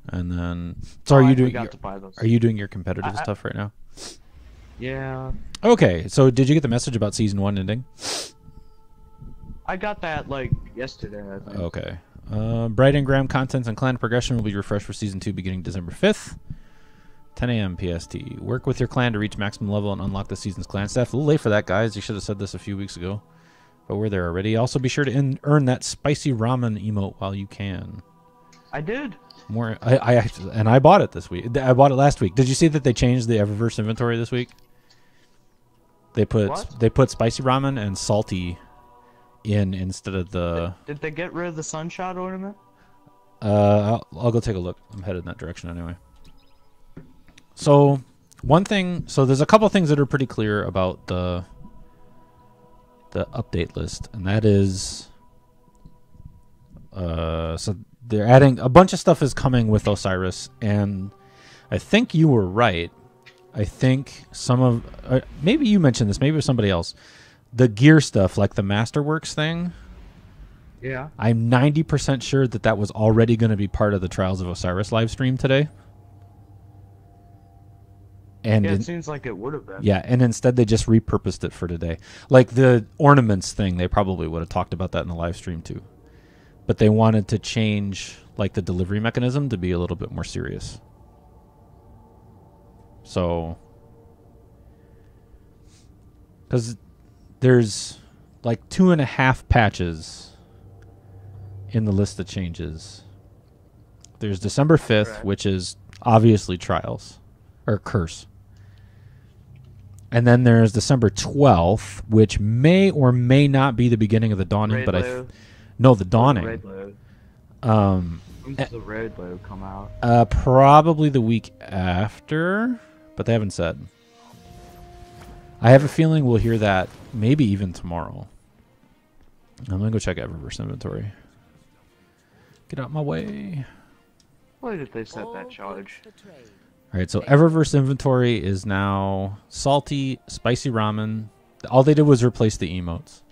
And then, so are you doing? To buy those. Are you doing your competitive stuff right now? Yeah. Okay, so did you get the message about season 1 ending? I got that like yesterday, I think. Okay. Bright Engram content and clan progression will be refreshed for season 2 beginning December 5th. 10 a.m. PST. Work with your clan to reach maximum level and unlock the season's clan staff. A little late for that, guys. You should have said this a few weeks ago. But we're there already. Also, be sure to earn that spicy ramen emote while you can. I did. More, I bought it this week. I bought it last week. Did you see that they changed the Eververse inventory this week? They put spicy ramen and salty in instead of the. Did they get rid of the sunshot ornament? I'll go take a look. I'm headed in that direction anyway. So there's a couple things that are pretty clear about the update list, and that is so they're adding a bunch of stuff is coming with Osiris, and I think you were right. I think some of maybe you mentioned this, maybe it was somebody else. The gear stuff, like the Masterworks thing. Yeah. I'm 90% sure that was already going to be part of the Trials of Osiris live stream today. And yeah, it seems like it would have been. Yeah, and instead they just repurposed it for today. Like the ornaments thing, they probably would have talked about that in the live stream too. But they wanted to change like the delivery mechanism to be a little bit more serious. So, because there's like 2.5 patches in the list of changes. There's December 5th, which is obviously Trials or Curse. And then there's December 12th, which may or may not be the beginning of the Dawning, but the Dawning. When does the Red Load come out? Probably the week after, but they haven't said. I have a feeling we'll hear that maybe even tomorrow. I'm gonna go check Eververse inventory. Get out my way. Why did they set that charge? All right, so Eververse inventory is now salty, spicy ramen. All they did was replace the emotes.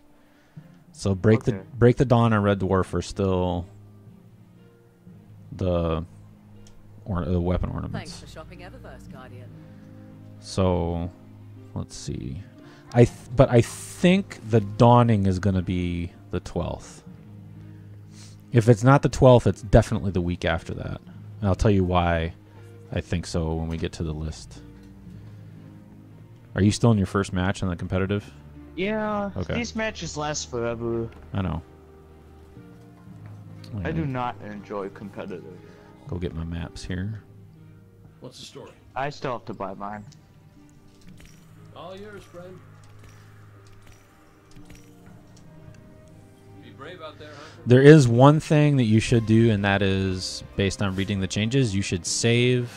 So break the dawn and red dwarf are still the weapon ornaments. Thanks for shopping Eververse, Guardian. So let's see. But I think the dawning is going to be the 12th. If it's not the 12th, it's definitely the week after that. And I'll tell you why I think so when we get to the list. Are you still in your first match in the competitive? Yeah. Okay. These matches last forever. I know. I do not enjoy competitive. Go get my maps here. What's the story? I still have to buy mine. All yours, friend. Be brave out there, Hunter. There is one thing that you should do, and that is, based on reading the changes, you should save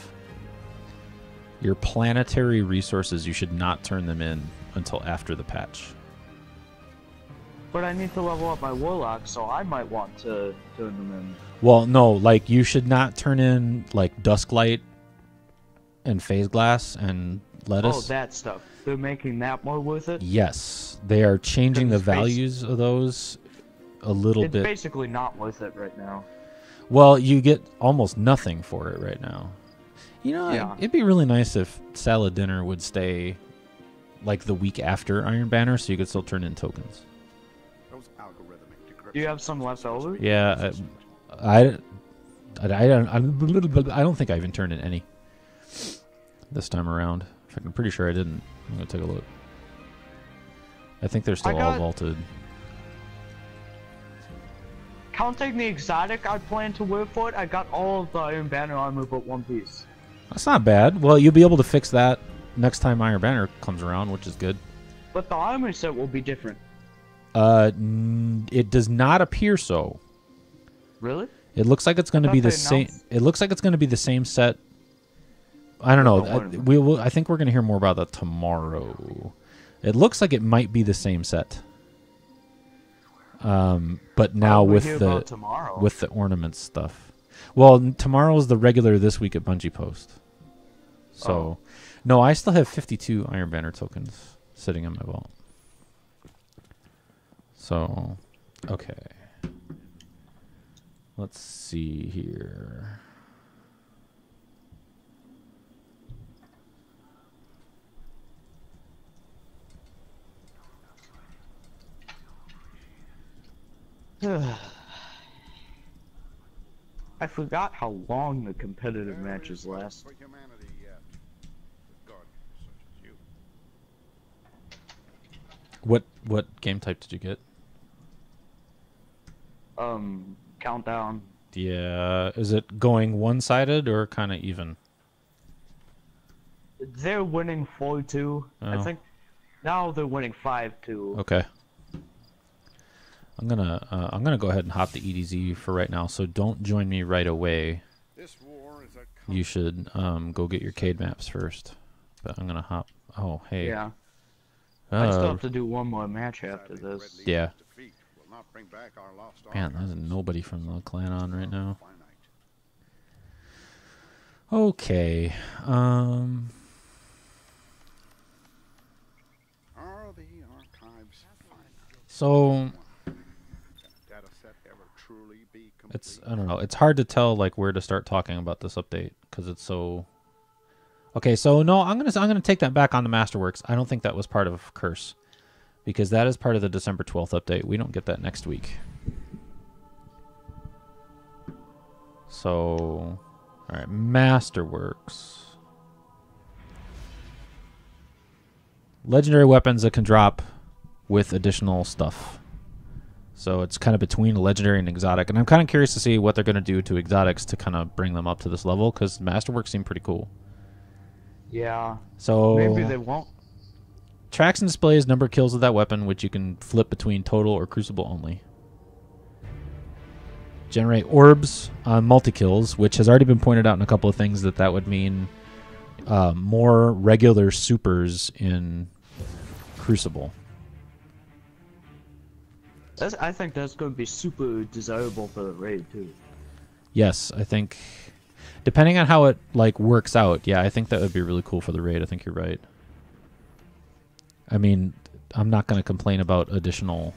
your planetary resources. You should not turn them in until after the patch. But I need to level up my warlock, so I might want to turn them in. Well, no, like you should not turn in like Dusklight and Phase Glass and Lettuce. Oh, that stuff. They're making that more worth it? Yes, they are changing the values of those a little bit. It's basically not worth it right now. Well, you get almost nothing for it right now. You know, yeah. It'd be really nice if Salad Dinner would stay like the week after Iron Banner, so you could still turn in tokens. Do you have some left over? Yeah, I don't think I even turned in any this time around. In fact, I'm pretty sure I didn't. I'm gonna take a look. I think they're still all vaulted. Counting the exotic I plan to wear for it, I got all of the Iron Banner armor but one piece. That's not bad. Well, you'll be able to fix that next time Iron Banner comes around, which is good. But the armor set will be different. It does not appear so. Really? It looks like it's going to be the same. It looks like it's going to be the same set. I don't know. I think we're going to hear more about that tomorrow. It looks like it might be the same set. But now with the ornaments stuff. Well, tomorrow is the regular This Week at Bungie post. So, no, I still have 52 Iron Banner tokens sitting in my vault. So, okay. Let's see here. I forgot how long the competitive matches last. For humanity yet. With guardians such as you. What game type did you get? Countdown. Yeah, is it going one-sided or kind of even? They're winning 4-2. I Oh. think now they're winning 5-2. Okay. I'm gonna go ahead and hop the EDZ for right now. So don't join me right away. This war is a You should go get your Cade maps first. But I'm gonna hop. Oh hey. Yeah. I still have to do one more match after this. Yeah. defeat will not bring back our lost Man, there's archives. nobody from the clan on right now. Finite. Okay. Are the archives finite? So Can a data set ever truly be complete? it's I don't know. It's hard to tell like where to start talking about this update because it's so. Okay, so no, I'm gonna take that back on the Masterworks. I don't think that was part of Curse, because that is part of the December 12th update. We don't get that next week. So, all right, Masterworks. Legendary weapons that can drop with additional stuff. So it's kind of between legendary and exotic, and I'm kind of curious to see what they're gonna do to exotics to kind of bring them up to this level, because Masterworks seem pretty cool. Yeah. So Maybe they won't. tracks and displays number of kills with that weapon, which you can flip between total or crucible only. Generate orbs on multi-kills, which has already been pointed out in a couple of things that would mean more regular supers in Crucible. I think that's going to be super desirable for the raid too. Yes, I think depending on how it like works out, yeah, I think that would be really cool for the raid. I think you're right. I mean, I'm not going to complain about additional.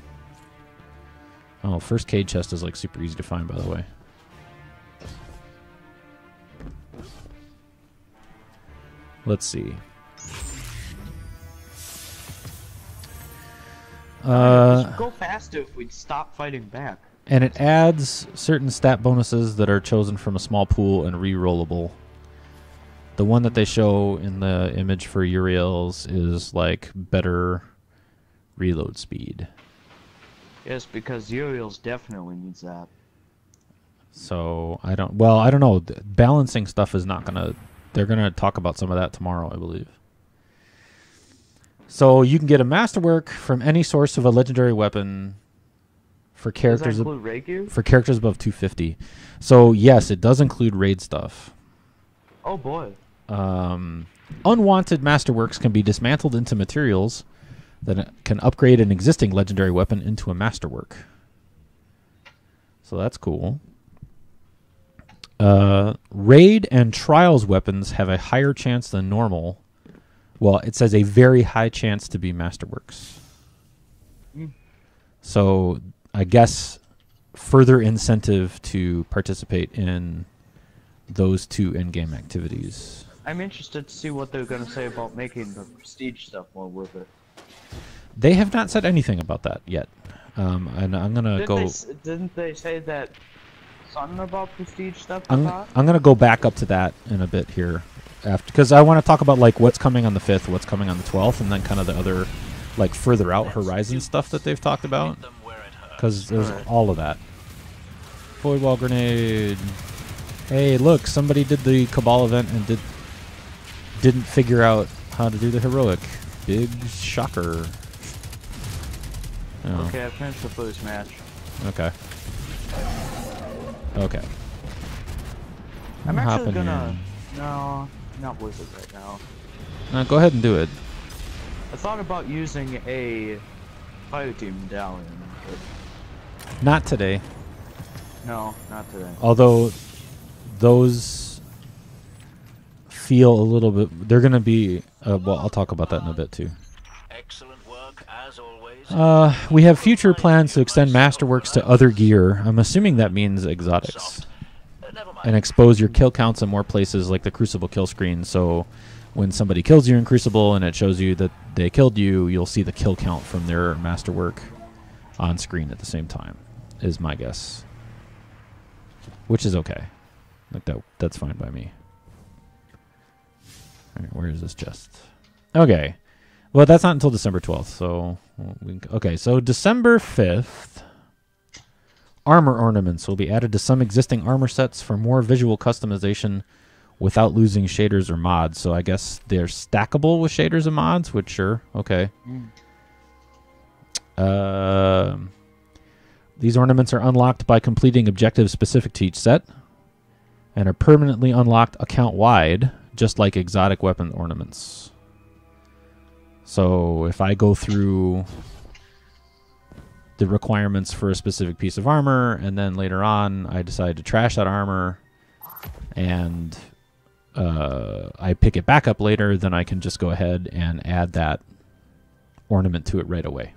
Oh, first Cade chest is like super easy to find, by the way. Let's see. It'd go faster if we'd stop fighting back. And it adds certain stat bonuses that are chosen from a small pool and re-rollable. The one that they show in the image for Uriel's is like better reload speed. Yes, because Uriel's definitely needs that. So I don't know. Balancing stuff is not gonna. They're gonna talk about some of that tomorrow, I believe. So you can get a masterwork from any source of a legendary weapon for Does that characters include raid gear? for characters above 250. So yes, it does include raid stuff. Oh boy. Unwanted masterworks can be dismantled into materials that can upgrade an existing legendary weapon into a masterwork. So that's cool. Raid and trials weapons have a higher chance than normal. Well, it says a very high chance to be masterworks. So I guess further incentive to participate in those two in-game activities. I'm interested to see what they're going to say about making the prestige stuff more worth it. They have not said anything about that yet. And I'm going to go... Didn't they say that something about prestige stuff? I'm going to go back up to that in a bit here. Because I want to talk about like what's coming on the 5th, what's coming on the 12th, and then kind of the other like further out horizon stuff that they've talked about. Because there's all of that. Void wall grenade. Hey, look, somebody did the Cabal event and didn't figure out how to do the heroic. Big shocker. Oh. Okay, I finished the first match. Okay. Okay. I'm actually hopping gonna... in. No, not worth it right now. Go ahead and do it. I thought about using a fire team medallion, but Not today. no, not today. Although those feel a little bit... They're going to be... well, I'll talk about that in a bit, too. Excellent work, as always. We have future plans to extend Masterworks to other gear. I'm assuming that means exotics. And expose your kill counts in more places like the Crucible kill screen. So when somebody kills you in Crucible and it shows you that they killed you, you'll see the kill count from their masterwork on screen at the same time, is my guess. Which is okay. Like that's fine by me. Alright, where is this chest? Okay. Well, that's not until December 12th, so... Okay, so December 5th... Armor ornaments will be added to some existing armor sets for more visual customization without losing shaders or mods. So I guess they're stackable with shaders and mods, which sure, okay. These ornaments are unlocked by completing objectives specific to each set and are permanently unlocked account-wide, just like exotic weapon ornaments. So if I go through the requirements for a specific piece of armor, and then later on I decide to trash that armor, and I pick it back up later, then I can just go ahead and add that ornament to it right away.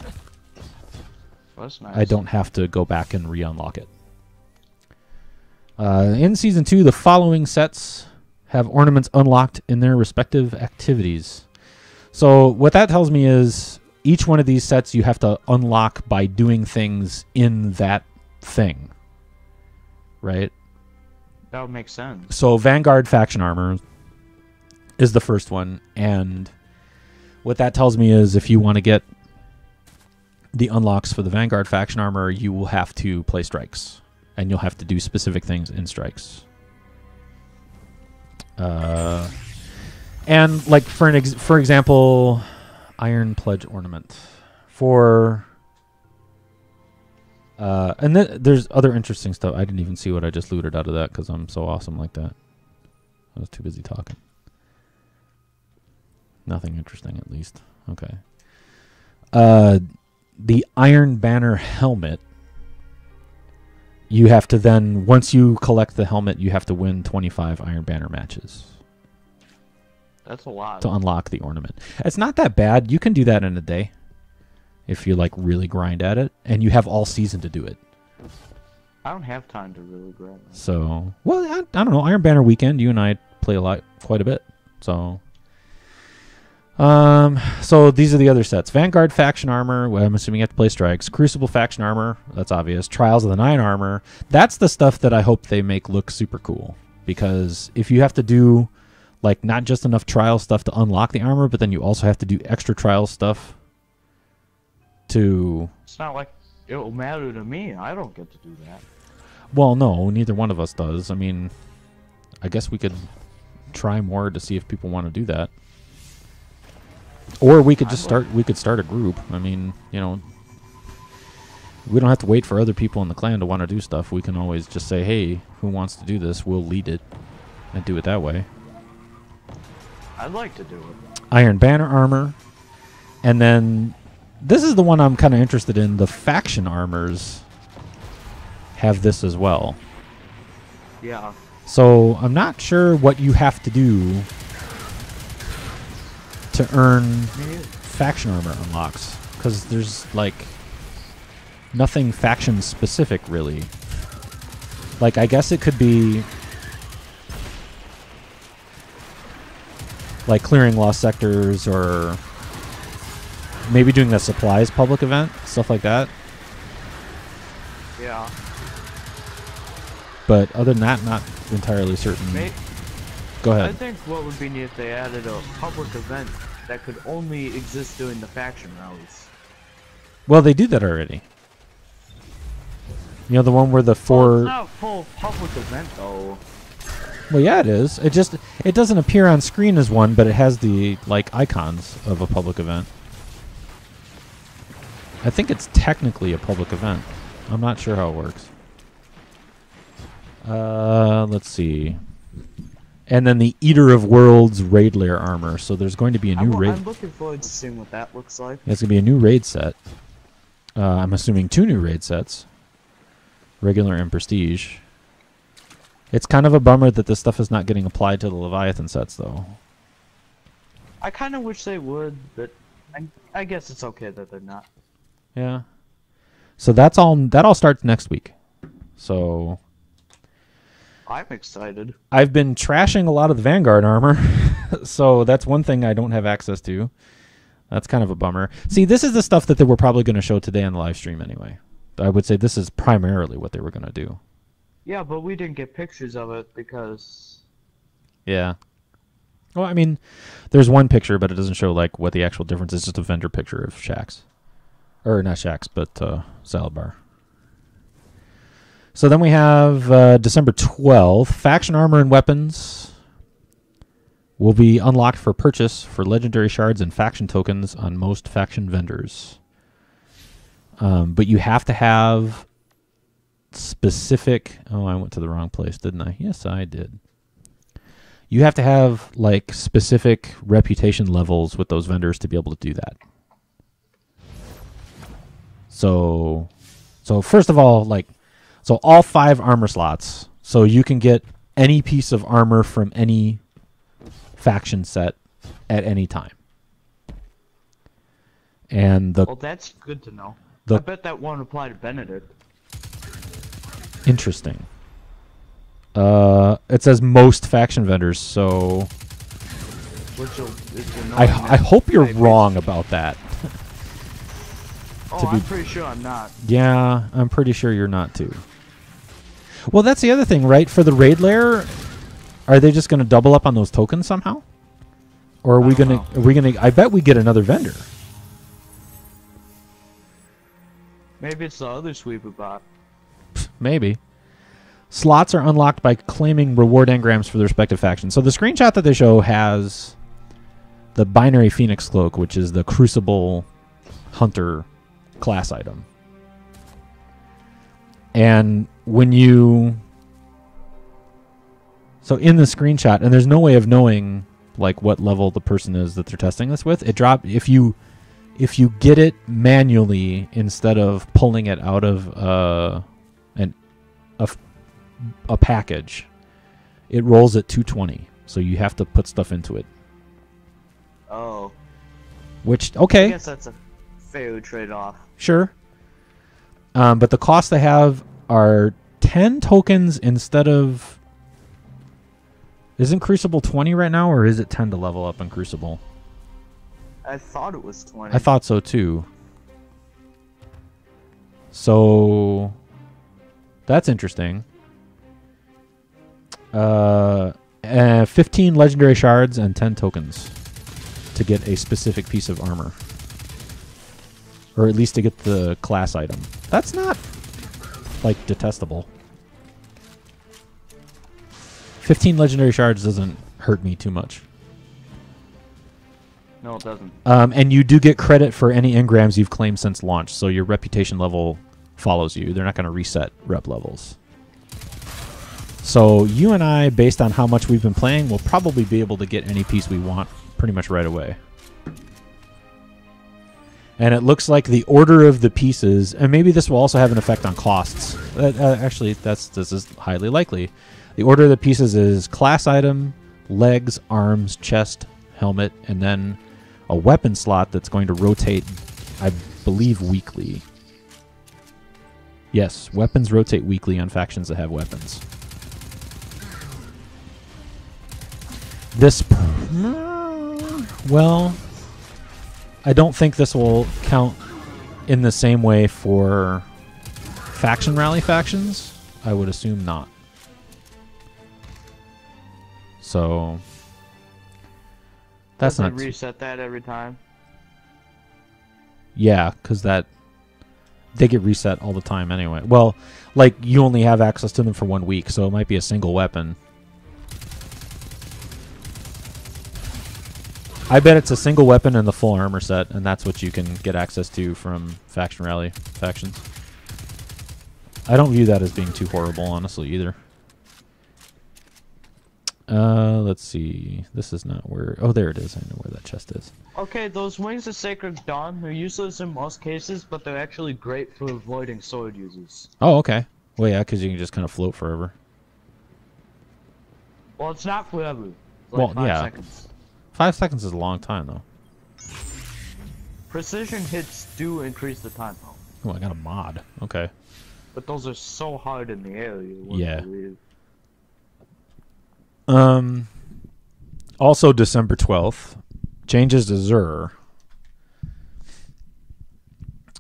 That's nice. I don't have to go back and re-unlock it. In Season 2, the following sets have ornaments unlocked in their respective activities. So what that tells me is each one of these sets you have to unlock by doing things in that thing. Right? That would make sense. So Vanguard faction armor is the first one, and what that tells me is if you want to get the unlocks for the Vanguard faction armor, you will have to play strikes, and you'll have to do specific things in strikes. And like for example, Iron Pledge ornament for and there's other interesting stuff. I didn't even see what I just looted out of that because I'm so awesome like that. I was too busy talking. Nothing interesting, at least. Okay. The Iron Banner helmet. You have to then, once you collect the helmet, you have to win 25 Iron Banner matches. That's a lot. To unlock the ornament. It's not that bad. You can do that in a day. If you like really grind at it. And you have all season to do it. I don't have time to really grind. So, well, I don't know. Iron Banner weekend, you and I play quite a bit. So... so these are the other sets. Vanguard faction armor, well, I'm assuming you have to play strikes. Crucible faction armor, that's obvious. Trials of the Nine armor, that's the stuff that I hope they make look super cool. Because if you have to do, like, not just enough trial stuff to unlock the armor, but then you also have to do extra trial stuff to... It's not like it'll matter to me. I don't get to do that. Well, no, neither one of us does. I mean, I guess we could try more to see if people want to do that. Or we could just start a group. I mean, you know, we don't have to wait for other people in the clan to want to do stuff. We can always just say, hey, who wants to do this? We'll lead it and do it that way. I'd like to do it. Iron Banner armor. And then this is the one I'm kind of interested in. The faction armors have this as well. Yeah. So I'm not sure what you have to do to earn faction armor unlocks, because there's like nothing faction specific really. Like, I guess it could be like clearing lost sectors, or maybe doing the supplies public event, stuff like that. Yeah. But other than that, not entirely certain. Go ahead. I think what would be neat if they added a public event that could only exist during the faction rallies. Well, they do that already. You know, the one where the four... Well, it's not a full public event, though. Well, yeah, it is. It doesn't appear on screen as one, but it has the, like, icons of a public event. I think it's technically a public event. I'm not sure how it works. Let's see. And then the Eater of Worlds raid lair armor. So there's going to be a new raid. I'm looking forward to seeing what that looks like. It's going to be a new raid set. I'm assuming 2 new raid sets. Regular and Prestige. It's kind of a bummer that this stuff is not getting applied to the Leviathan sets, though. I kind of wish they would, but I guess it's okay that they're not. Yeah. So that's all. That all starts next week. So I'm excited. I've been trashing a lot of the Vanguard armor, so that's one thing I don't have access to. That's kind of a bummer. See, this is the stuff that they were probably going to show today on the live stream anyway. I would say this is primarily what they were going to do. Yeah, but we didn't get pictures of it because... Yeah. Well, I mean, there's one picture, but it doesn't show like what the actual difference is. It's just a vendor picture of Shaxx. Or not Shaxx, but Salad Bar. So then we have December 12th. Faction armor and weapons will be unlocked for purchase for legendary shards and faction tokens on most faction vendors. But you have to have specific... Oh, I went to the wrong place, didn't I? Yes, I did. You have to have like specific reputation levels with those vendors to be able to do that. So first of all, so all 5 armor slots. So you can get any piece of armor from any faction set at any time. And well, that's good to know. I bet that won't apply to Benedict. Interesting. It says most faction vendors, so I hope you're wrong about that. Oh, I'm pretty sure I'm not. Yeah, I'm pretty sure you're not too. Well, that's the other thing, right? For the raid lair, are they just going to double up on those tokens somehow? Or are we going to? Are we going to? I bet we get another vendor. Maybe it's the other sweeper bot. Maybe. Slots are unlocked by claiming reward engrams for the respective factions. So the screenshot that they show has the binary Phoenix cloak, which is the Crucible Hunter class item. And when you... So in the screenshot, and there's no way of knowing like what level the person is that they're testing this with. It drop if you get it manually instead of pulling it out of a package, it rolls at 220. So you have to put stuff into it. Oh. Which, okay. I guess that's a fair trade-off. Sure. But the costs they have are 10 tokens instead of... Isn't Crucible 20 right now, or is it 10 to level up in Crucible? I thought it was 20. I thought so too. So that's interesting. 15 legendary shards and 10 tokens to get a specific piece of armor. Or at least to get the class item. That's not, like, detestable. 15 legendary shards doesn't hurt me too much. No, it doesn't. And you do get credit for any engrams you've claimed since launch, so your reputation level follows you. They're not going to reset rep levels. So you and I, based on how much we've been playing, will probably be able to get any piece we want pretty much right away. And it looks like the order of the pieces, and maybe this will also have an effect on costs. Actually, this is highly likely. The order of the pieces is class item, legs, arms, chest, helmet, and then a weapon slot that's going to rotate, I believe, weekly. Yes, weapons rotate weekly on factions that have weapons. This... Well... I don't think this will count in the same way for faction rally factions. I would assume not. So that's not. Does it reset that every time? Yeah, because they get reset all the time anyway. Well, like you only have access to them for 1 week, so it might be a single weapon. I bet it's a single weapon and the full armor set, and that's what you can get access to from faction rally factions. I don't view that as being too horrible, honestly, either. Let's see. This is not where... Oh, there it is. I know where that chest is. Okay, those Wings of Sacred Dawn, they're useless in most cases, but they're actually great for avoiding sword users. Oh, okay. Well, yeah, because you can just kind of float forever. Well, it's not forever. It's well, like 5 yeah. seconds. 5 seconds is a long time, though. Precision hits do increase the time though. Oh, I got a mod. Okay. But those are so hard in the air, you wouldn't Yeah. believe. Also December 12th, changes to Zur.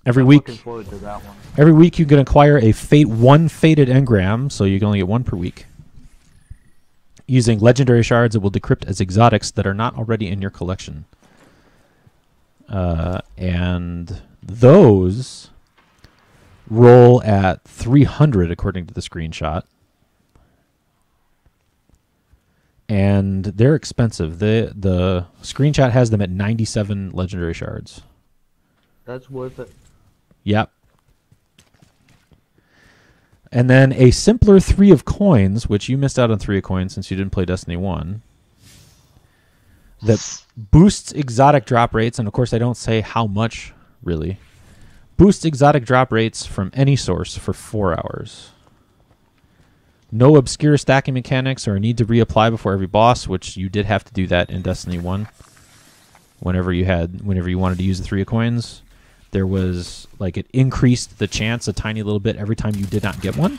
Every week, Looking forward to that one. every week you can acquire one fated engram, so you can only get one per week. Using legendary shards, it will decrypt as exotics that are not already in your collection. And those roll at 300 according to the screenshot. And they're expensive. The screenshot has them at 97 legendary shards. That's worth it. Yep. And then a simpler 3 of coins, which you missed out on 3 of coins since you didn't play Destiny 1. That boosts exotic drop rates, and of course I don't say how much, really. Boosts exotic drop rates from any source for 4 hours. No obscure stacking mechanics or a need to reapply before every boss, which you did have to do that in Destiny 1. Whenever you wanted to use the 3 of coins, there was, like, it increased the chance a tiny little bit every time you did not get one.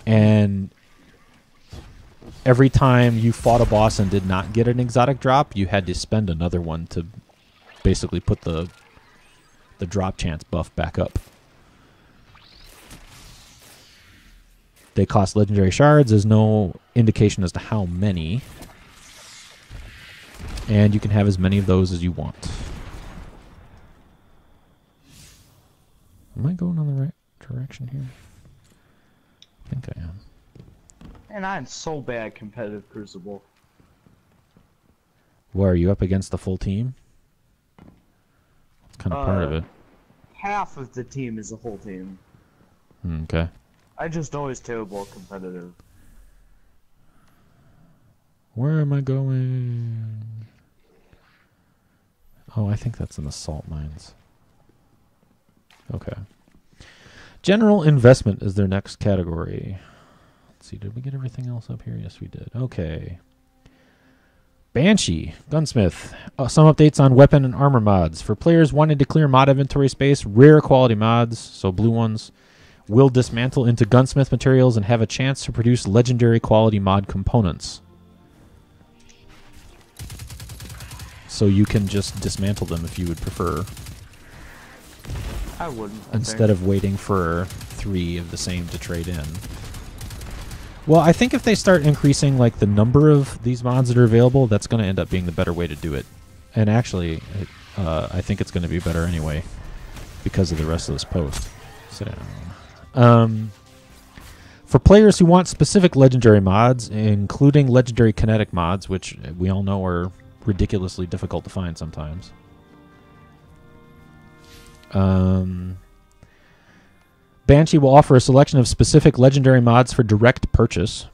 And every time you fought a boss and did not get an exotic drop, you had to spend another one to basically put the drop chance buff back up. They cost legendary shards. There's no indication as to how many. And you can have as many of those as you want. Am I going on the right direction here? I think I am. And I'm so bad competitive Crucible. What, are you up against the full team? It's kind of part of it. Half of the team is a whole team. Okay. I just always terrible competitive. Where am I going? Oh, I think that's in the salt mines. Okay. General investment is their next category. Let's see, did we get everything else up here? Yes, we did. Okay. Banshee, Gunsmith. Some updates on weapon and armor mods. For players wanting to clear mod inventory space, rare quality mods, so blue ones, will dismantle into Gunsmith materials and have a chance to produce legendary quality mod components. So you can just dismantle them if you would prefer. I wouldn't. Instead of waiting for 3 of the same to trade in. Well, I think if they start increasing like the number of these mods that are available, that's going to end up being the better way to do it. And actually, I think it's going to be better anyway because of the rest of this post. Sit down. For players who want specific legendary mods, including legendary kinetic mods, which we all know are ridiculously difficult to find sometimes. Banshee will offer a selection of specific legendary mods for direct purchase,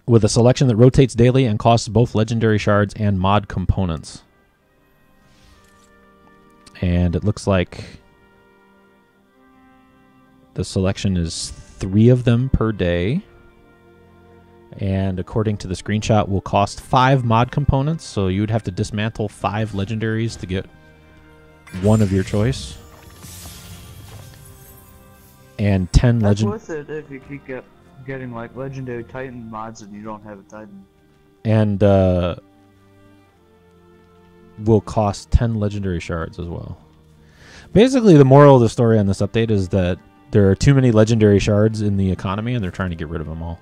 with a selection that rotates daily and costs both legendary shards and mod components. And it looks like the selection is 3 of them per day. And according to the screenshot, will cost 5 mod components, so you would have to dismantle 5 legendaries to get one of your choice. And 10 That's legend. worth it if you keep getting like legendary Titan mods and you don't have a Titan. And will cost 10 legendary shards as well. Basically, the moral of the story on this update is that there are too many legendary shards in the economy, and they're trying to get rid of them all.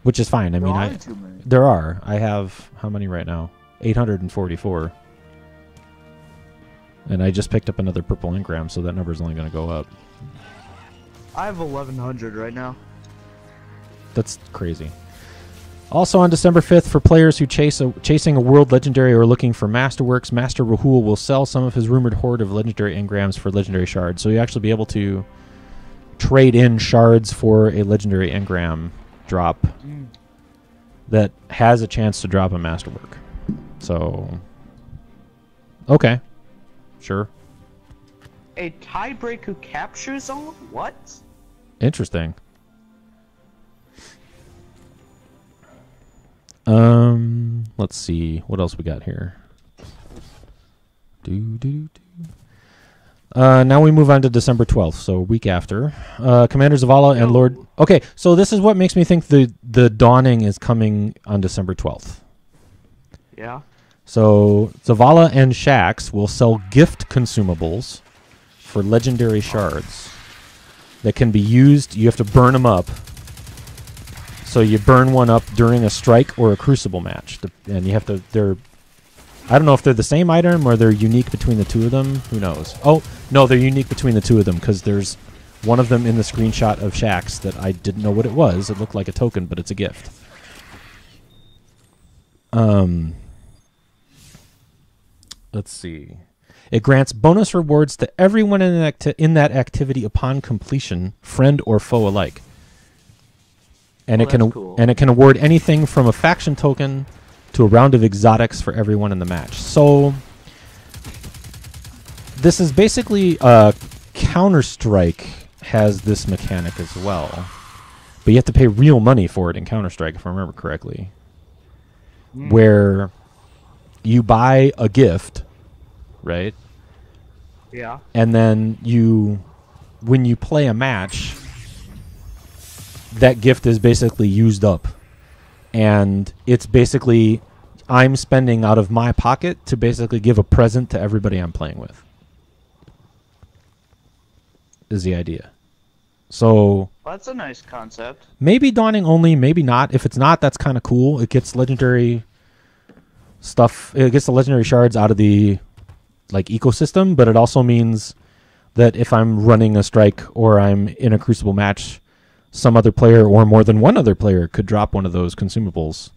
Which is fine. I mean, Too many. there are. I have how many right now? 844. And I just picked up another purple engram, so that number's only going to go up. I have 1100 right now. That's crazy. Also on December 5th, for players who chasing a world legendary or looking for Masterworks, Master Rahul will sell some of his rumored hoard of legendary engrams for legendary shards. So you actually be able to trade in shards for a legendary engram drop that has a chance to drop a Masterwork. So, okay. Sure. A tiebreaker capture zone? What? Interesting. Let's see what else we got here. Now we move on to December 12th, so a week after. Commander Zavala and Lord... Okay, so this is what makes me think the Dawning is coming on December 12th. Yeah. So Zavala and Shax will sell gift consumables for legendary shards that can be used. You have to burn them up. So you burn one up during a strike or a crucible match. And you have to... I don't know if they're the same item or they're unique between the two of them. Who knows? Oh, no, they're unique between the two of them because there's one of them in the screenshot of Shax that I didn't know what it was. It looked like a token, but it's a gift. Let's see. It grants bonus rewards to everyone in that activity upon completion, friend or foe alike. And it can award anything from a faction token to a round of exotics for everyone in the match. So this is basically Counter-Strike has this mechanic as well. But you have to pay real money for it in Counter-Strike, if I remember correctly. Where you buy a gift, right? Yeah. And then when you play a match, that gift is basically used up. And it's basically I'm spending out of my pocket to basically give a present to everybody I'm playing with. Is the idea. So Well, that's a nice concept. maybe Dawning only, maybe not. If it's not, that's kind of cool. It gets legendary stuff. It gets the legendary shards out of the ecosystem, but it also means that if I'm running a strike or I'm in a crucible match, some other player or more than one other player could drop one of those consumables,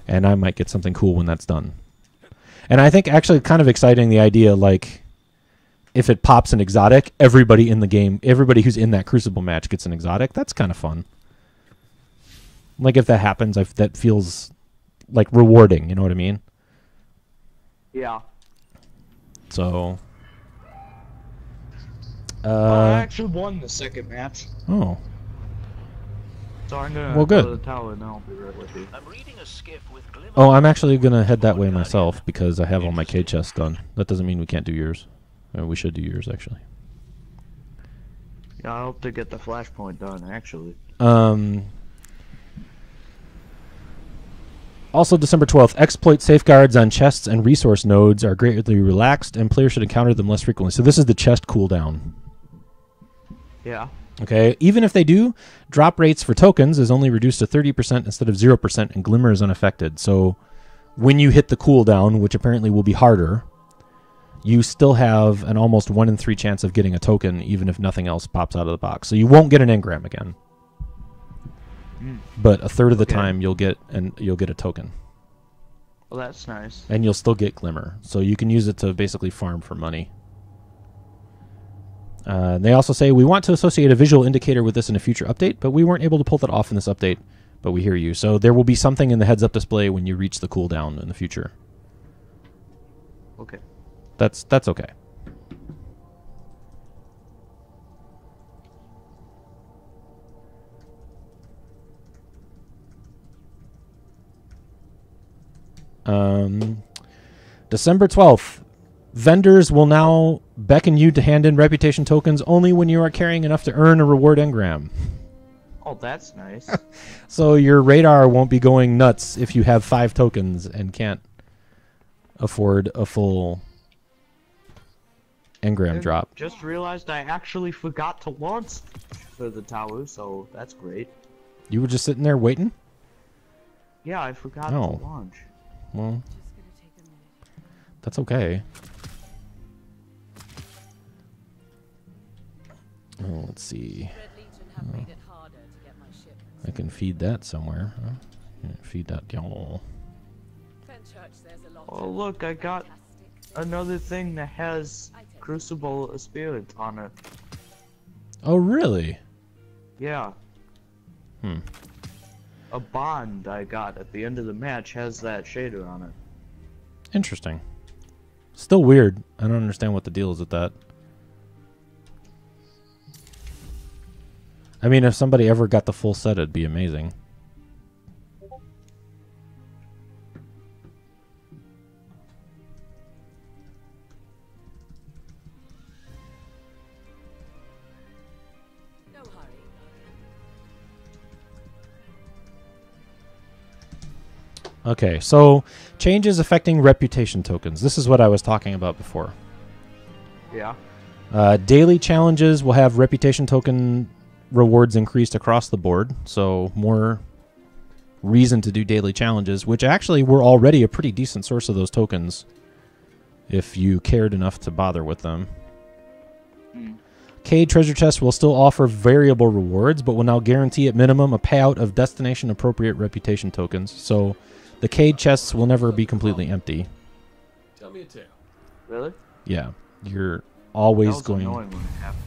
and I might get something cool when that's done. And I think actually kind of exciting the idea, like, if it pops an exotic, everybody in the game, everybody who's in that crucible match gets an exotic. That's kind of fun. Like, if that happens, that feels like rewarding, you know what I mean? Yeah. So... I actually won the second match. Oh. So I'm gonna Well, go good. to the tower and I'll be right with you. Oh, I'm actually going to head that way myself because I have all my K chests done. That doesn't mean we can't do yours. We should do yours, actually. Yeah, I hope to get the Flashpoint done, actually. Also, December 12th, exploit safeguards on chests and resource nodes are greatly relaxed, and players should encounter them less frequently. So this is the chest cooldown. Yeah. Okay, even if they do, drop rates for tokens is only reduced to 30% instead of 0%, and Glimmer is unaffected. So when you hit the cooldown, which apparently will be harder, you still have an almost 1 in 3 chance of getting a token, even if nothing else pops out of the box. So you won't get an engram again. But a third of the time you'll get a token. Well, that's nice. And you'll still get Glimmer. So you can use it to basically farm for money. They also say, we want to associate a visual indicator with this in a future update, but we weren't able to pull that off in this update, but we hear you. So there will be something in the heads-up display when you reach the cooldown in the future. Okay. That's okay. December 12th. Vendors will now beckon you to hand in reputation tokens only when you are carrying enough to earn a reward engram. Oh, that's nice. So your radar won't be going nuts if you have 5 tokens and can't afford a full engram drop. Just realized I actually forgot to launch for the tower, so that's great. You were just sitting there waiting? Yeah, I forgot to launch. Well, that's okay. Oh, let's see. I can feed that somewhere. Huh? Yeah, feed that. Oh, look, I got another thing that has Crucible Spirit on it. Oh, really? Yeah. A bond I got at the end of the match has that shader on it. Interesting. Still weird. I don't understand what the deal is with that. I mean, if somebody ever got the full set, it'd be amazing. Okay, so changes affecting reputation tokens. This is what I was talking about before. Yeah. Daily challenges will have reputation token rewards increased across the board, so more reason to do daily challenges, which actually were already a pretty decent source of those tokens if you cared enough to bother with them. Cade treasure chests will still offer variable rewards, but will now guarantee at minimum a payout of destination appropriate reputation tokens. So the Cade chests will never be completely empty. Tell me a tale. Really? Yeah, you're always That was going. annoying when it happened.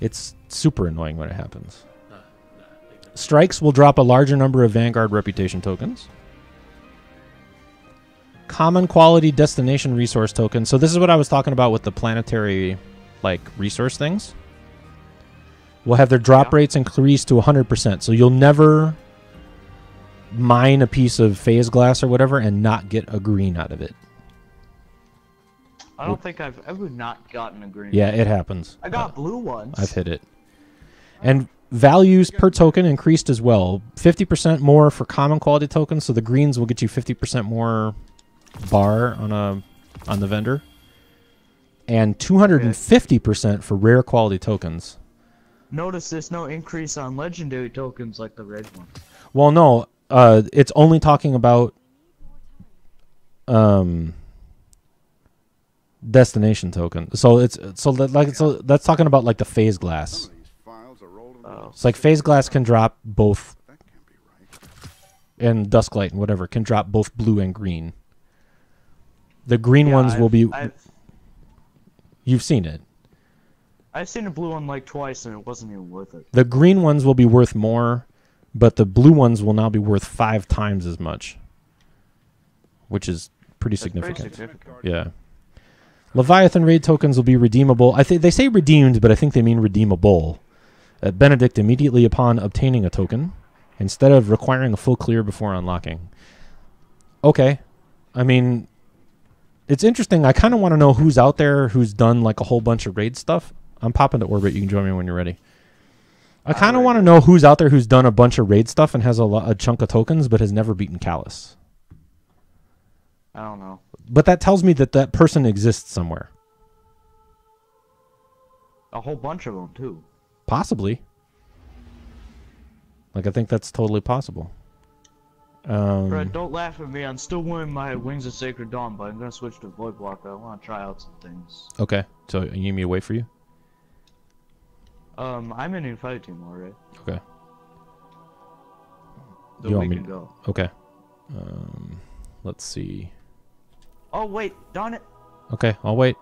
It's super annoying when it happens. Strikes will drop a larger number of Vanguard reputation tokens. Common quality destination resource tokens. So this is what I was talking about with the planetary, like, resource things. Will have their drop rates increased to 100%. So you'll never mine a piece of phase glass or whatever and not get a green out of it. I don't think I've ever not gotten a green. Yeah, it happens. I got blue ones. I've hit it. And values per token increased as well. 50% more for common quality tokens, so the greens will get you 50% more bar on the vendor. And 250% for rare quality tokens. Notice there's no increase on legendary tokens like the red ones. Well, no, it's only talking about destination token. So that's talking about like the phase glass. It's like phase glass can drop both, and dusklight and whatever can drop both blue and green. The green ones will be. You've seen it. I've seen a blue one like twice and it wasn't even worth it. The green ones will be worth more, but the blue ones will now be worth 5 times as much, which is pretty significant. Yeah. Leviathan raid tokens will be redeemable. I think they say redeemed, but I think they mean redeemable. At Benedict immediately upon obtaining a token, instead of requiring a full clear before unlocking. Okay. I mean, it's interesting. I kind of want to know who's out there who's done like a whole bunch of raid stuff. I'm popping to orbit. You can join me when you're ready. I kind of want to know who's out there who's done a bunch of raid stuff and has a chunk of tokens but has never beaten Callus. I don't know. But that tells me that that person exists somewhere. A whole bunch of them, too. Possibly. Like, I think that's totally possible. Fred, don't laugh at me. I'm still wearing my Wings of Sacred Dawn, but I'm going to switch to Void Walker. I want to try out some things. Okay. So, you need me to wait for you? I'm in a fight team already. Okay. So You we want me can go. Okay. Let's see. Oh, wait. Darn it. Okay, I'll wait.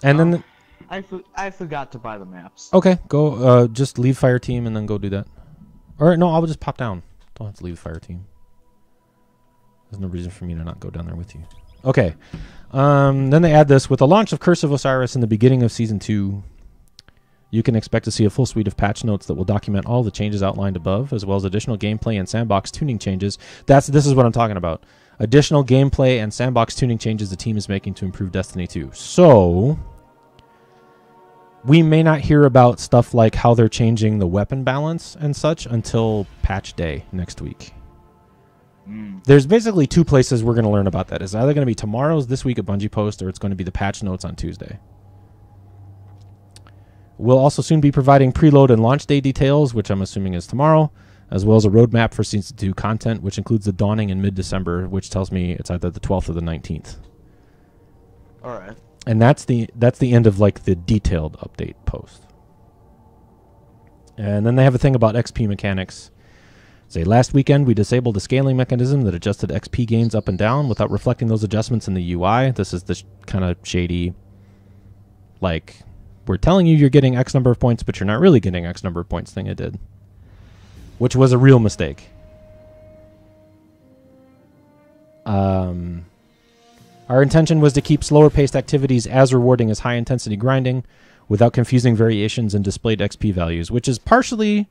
And then... I forgot to buy the maps. Okay, go. Just leave fire team and then go do that. Or no, I'll just pop down. Don't have to leave fire team. There's no reason for me to not go down there with you. Okay. Then they add this. With the launch of Curse of Osiris in the beginning of Season 2, you can expect to see a full suite of patch notes that will document all the changes outlined above, as well as additional gameplay and sandbox tuning changes. This is what I'm talking about. Additional gameplay and sandbox tuning changes the team is making to improve Destiny 2. So... we may not hear about stuff like how they're changing the weapon balance and such until patch day next week. There's basically 2 places we're going to learn about that. It's either going to be tomorrow's This Week at Bungie post, or it's going to be the patch notes on Tuesday. We'll also soon be providing preload and launch day details, which I'm assuming is tomorrow, as well as a roadmap for Season 2 content, which includes the dawning in mid-December, which tells me it's either the 12th or the 19th. All right. And that's the end of like the detailed update post. And then they have a thing about XP mechanics. Say last weekend we disabled a scaling mechanism that adjusted XP gains up and down without reflecting those adjustments in the UI. This is the kind of shady, like, we're telling you you're getting X number of points, but you're not really getting X number of points thing it did. Which was a real mistake. Our intention was to keep slower-paced activities as rewarding as high-intensity grinding without confusing variations in displayed XP values, which is partially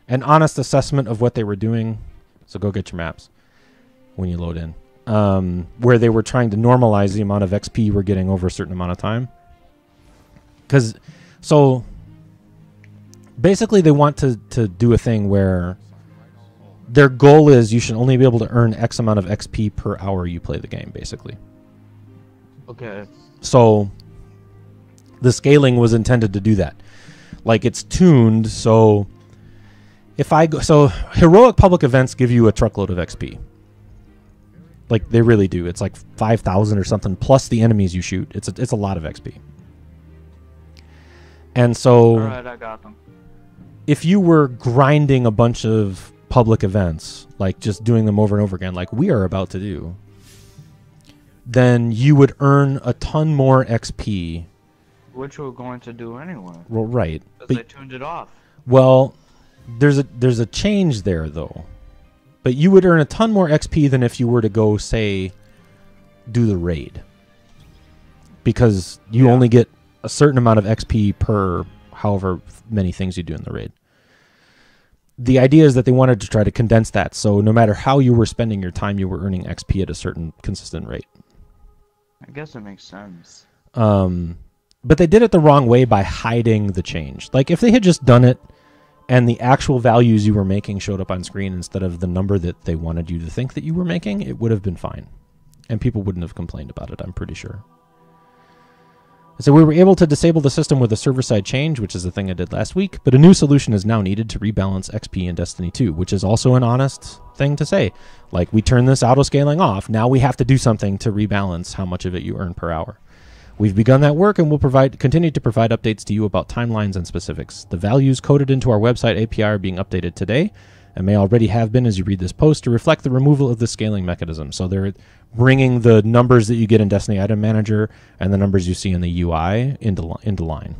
an honest assessment of what they were doing. So go get your maps when you load in. Where they were trying to normalize the amount of XP you were getting over a certain amount of time. So basically they want to do a thing where their goal is you should only be able to earn X amount of XP per hour you play the game, basically. Okay. So the scaling was intended to do that. Like, it's tuned, so if I go... So heroic public events give you a truckload of XP. Like, they really do. It's like 5,000 or something, plus the enemies you shoot. It's a lot of XP. And so... Alright, I got them. If you were grinding a bunch of public events, like just doing them over and over again, like we are about to do, then you would earn a ton more XP. Which we're going to do anyway. Well, right. Because I tuned it off. Well, there's a change there, though. But you would earn a ton more XP than if you were to go, say, do the raid. Because you only get a certain amount of XP per however many things you do in the raid. The idea is that they wanted to try to condense that, so no matter how you were spending your time, you were earning XP at a certain consistent rate. I guess it makes sense. But they did it the wrong way by hiding the change. Like, if they had just done it and the actual values you were making showed up on screen instead of the number that they wanted you to think that you were making, it would have been fine. And people wouldn't have complained about it, I'm pretty sure. So we were able to disable the system with a server-side change, which is a thing I did last week, but a new solution is now needed to rebalance XP in Destiny 2, which is also an honest thing to say. Like, we turn this auto-scaling off, now we have to do something to rebalance how much of it you earn per hour. We've begun that work and will continue to provide updates to you about timelines and specifics. The values coded into our website API are being updated today, and may already have been as you read this post, to reflect the removal of the scaling mechanism. So they're bringing the numbers that you get in Destiny Item Manager and the numbers you see in the UI into line,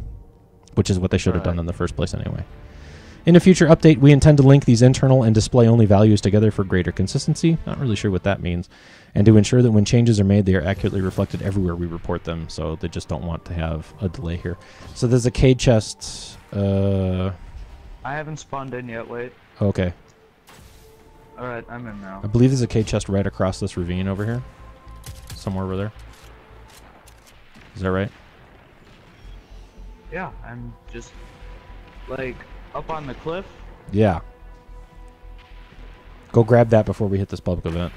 which is what they should have done in the first place anyway. In a future update, we intend to link these internal and display-only values together for greater consistency. Not really sure what that means. And to ensure that when changes are made, they are accurately reflected everywhere we report them, so they just don't want to have a delay here. So there's a K chest. I haven't spawned in yet, wait. Okay. Alright, I'm in now. I believe there's a K chest right across this ravine over here. Somewhere over there. Is that right? Yeah, I'm just, like, up on the cliff. Yeah. Go grab that before we hit this public event.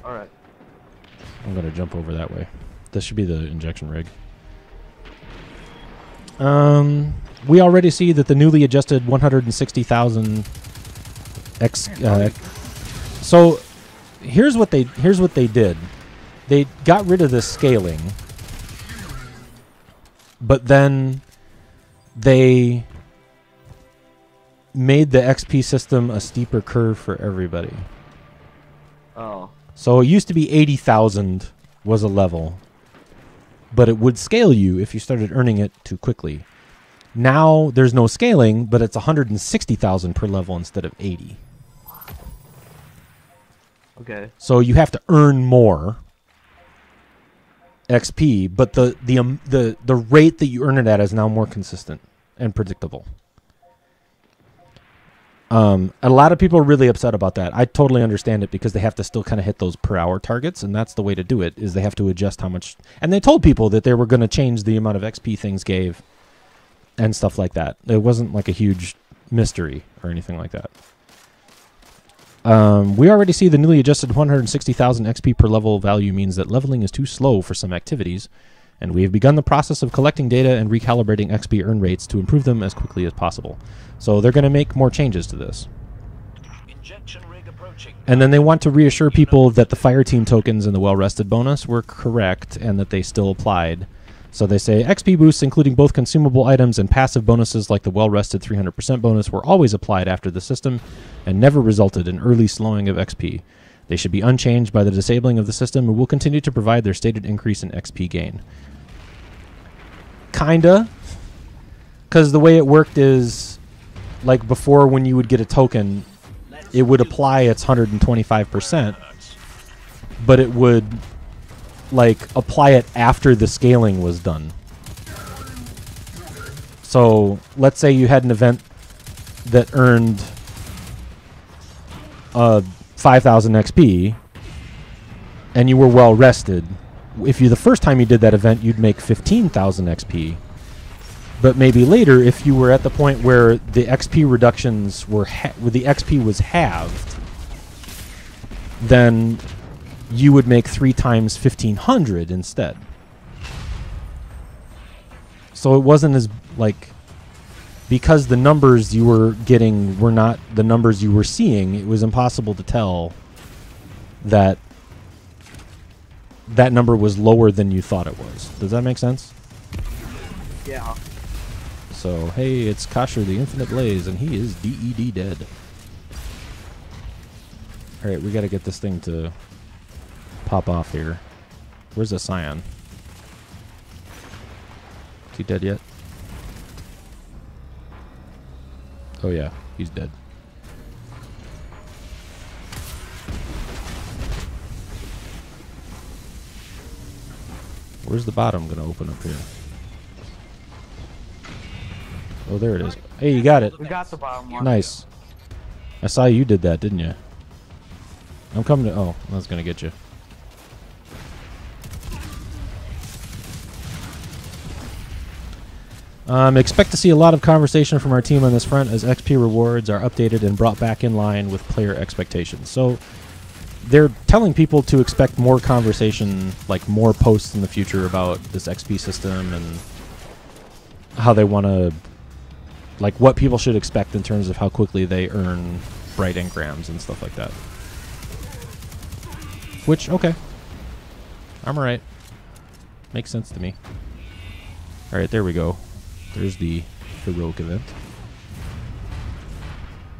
Alright. I'm going to jump over that way. This should be the injection rig. We already see that the newly adjusted 160,000 so here's what they did. They got rid of the scaling, but then they made the XP system a steeper curve for everybody. Oh. So it used to be 80,000 was a level, but it would scale you if you started earning it too quickly. Now there's no scaling, but it's 160,000 per level instead of 80. Okay. So you have to earn more XP, but the rate that you earn it at is now more consistent and predictable. A lot of people are really upset about that. I totally understand it because they have to still kind of hit those per hour targets, and that's the way to do it, is they have to adjust how much. And they told people that they were going to change the amount of XP things gave and stuff like that. It wasn't like a huge mystery or anything like that. We already see the newly adjusted 160,000 XP per level value means that leveling is too slow for some activities, and we have begun the process of collecting data and recalibrating XP earn rates to improve them as quickly as possible. So they're going to make more changes to this. And then they want to reassure people that the fire team tokens and the well-rested bonus were correct and that they still applied. So they say XP boosts, including both consumable items and passive bonuses like the well-rested 300% bonus, were always applied after the system and never resulted in early slowing of XP. They should be unchanged by the disabling of the system and will continue to provide their stated increase in XP gain. Kinda. Because the way it worked is, like before when you would get a token, it would apply its 125%, but it would like apply it after the scaling was done. So let's say you had an event that earned 5,000 XP and you were well rested. If you the first time you did that event, you'd make 15,000 XP. But maybe later, if you were at the point where the XP reductions were where the XP was halved, then you would make 3 times 1,500 instead. So it wasn't as like, because the numbers you were getting were not the numbers you were seeing, it was impossible to tell that that number was lower than you thought it was. Does that make sense? Yeah. So, hey, it's Kasher the Infinite Blaze, and he is DED dead. Alright, we gotta get this thing to pop off here. Where's the Scion? Is he dead yet? Oh yeah, he's dead. Where's the bottom gonna open up here? Oh, there it is. Hey, you got it. We got the bottom one. Nice. I saw you did that, didn't you? I'm coming to... Oh, I was gonna get you. Expect to see a lot of conversation from our team on this front as XP rewards are updated and brought back in line with player expectations. So they're telling people to expect more conversation, like more posts in the future about this XP system and how they want to, like what people should expect in terms of how quickly they earn bright engrams and stuff like that. Which, okay. I'm alright. Makes sense to me. Alright, there we go. There's the heroic event.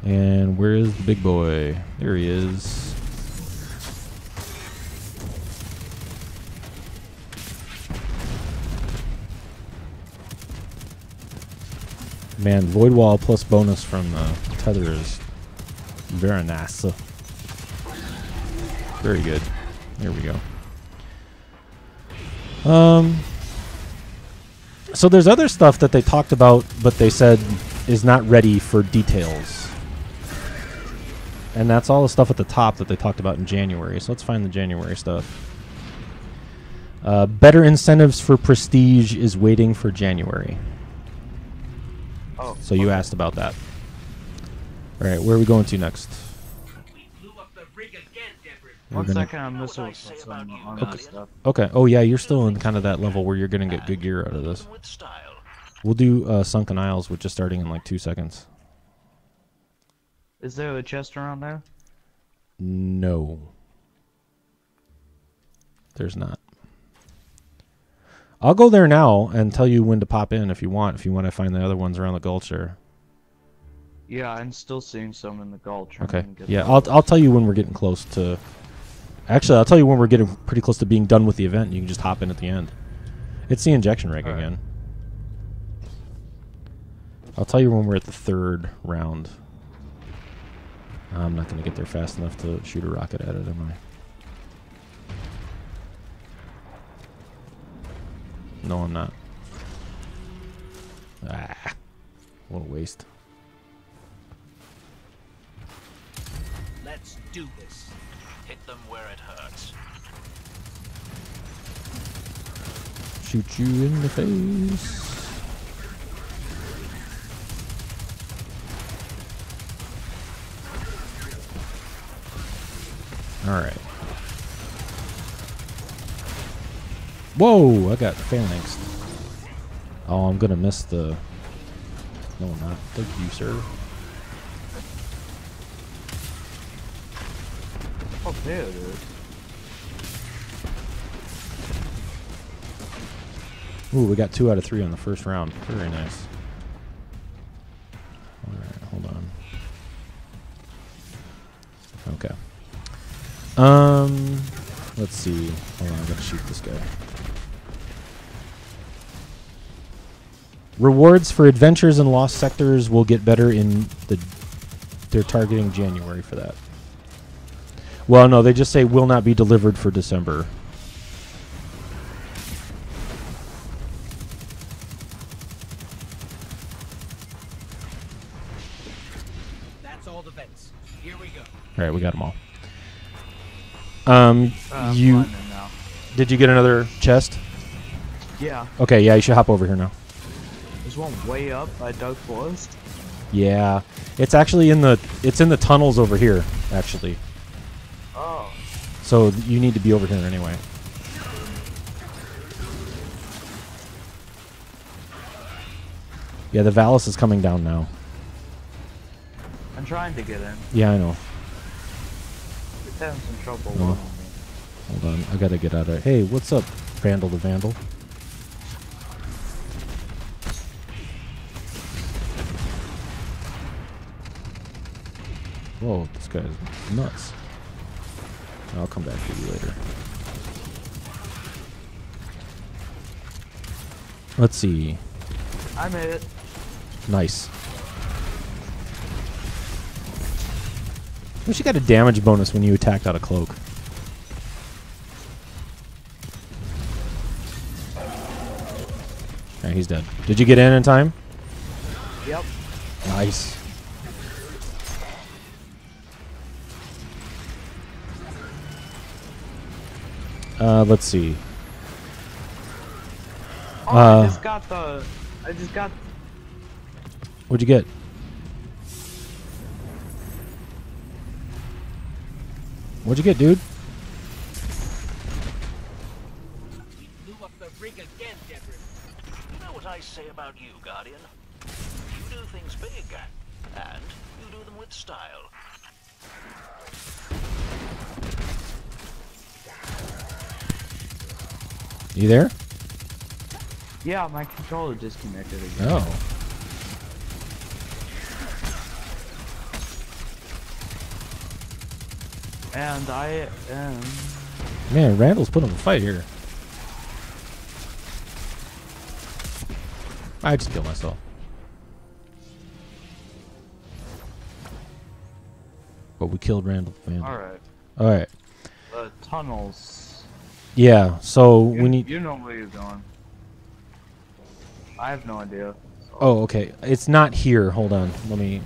And where is the big boy? There he is. Man, Void Wall plus bonus from the tether is very nice. Very good. There we go. So there's other stuff that they talked about, but they said is not ready for details. And that's all the stuff at the top that they talked about in January. So let's find the January stuff. Better incentives for prestige is waiting for January. Oh. So you asked about that. All right, where are we going to next? One second, I'm missing some on that stuff. Okay. Oh yeah, you're still in kind of that level where you're gonna get good gear out of this. We'll do Sunken Isles, which is starting in like 2 seconds. Is there a chest around there? No. There's not. I'll go there now and tell you when to pop in if you want. If you want to find the other ones around the gulch or. Yeah, I'm still seeing some in the gulch. Okay. Yeah, I'll tell you when we're getting close to. Actually, I'll tell you when we're getting pretty close to being done with the event. And you can just hop in at the end. It's the injection rig again. I'll tell you when we're at the 3rd round. I'm not going to get there fast enough to shoot a rocket at it, am I? No, I'm not. Ah, what a waste. Let's do this. Hit them where it hurts. Shoot you in the face. Alright. Whoa, I got phalanxed. Oh, I'm gonna miss the... No, I'm not. Thank you, sir. Oh, there it is. Ooh, we got 2 out of 3 on the first round. Very nice. Alright, hold on. Okay. Let's see. Hold on, I gotta shoot this guy. Rewards for adventures in lost sectors will get better in the... They're targeting January for that. Well, no, they just say will not be delivered for December. That's all the vents. Here we go. All right, we got them all. You Did you get another chest? Yeah. Okay, yeah, you should hop over here now. There's there's one way up by Dark Forest. Yeah, it's actually in the tunnels over here, actually. Oh. So you need to be over here anyway. Yeah, the Valis is coming down now. I'm trying to get in. Yeah, I know. It's having some trouble. No. with me. Hold on, I gotta get out of. Hey, what's up, Vandal the Vandal? Whoa, this guy's nuts. I'll come back to you later. Let's see. I made it. Nice. Wish you got a damage bonus when you attacked out a cloak. Yeah, he's dead. Did you get in time? Yep. Nice. Let's see. Oh, I just got. What'd you get? What'd you get, dude? We blew up the Rink again, Deborah. You know what I say about you, Guardian? You do things big, and you do them with style. You there? Yeah, my controller disconnected again. Oh. And I am. Man, Randall's putting up a fight here. I just killed myself. But we killed Randall. Alright. Alright. The tunnels. Yeah, so You, we need... You know where you're going. I have no idea. So. Oh, okay. It's not here. Hold on. Let me...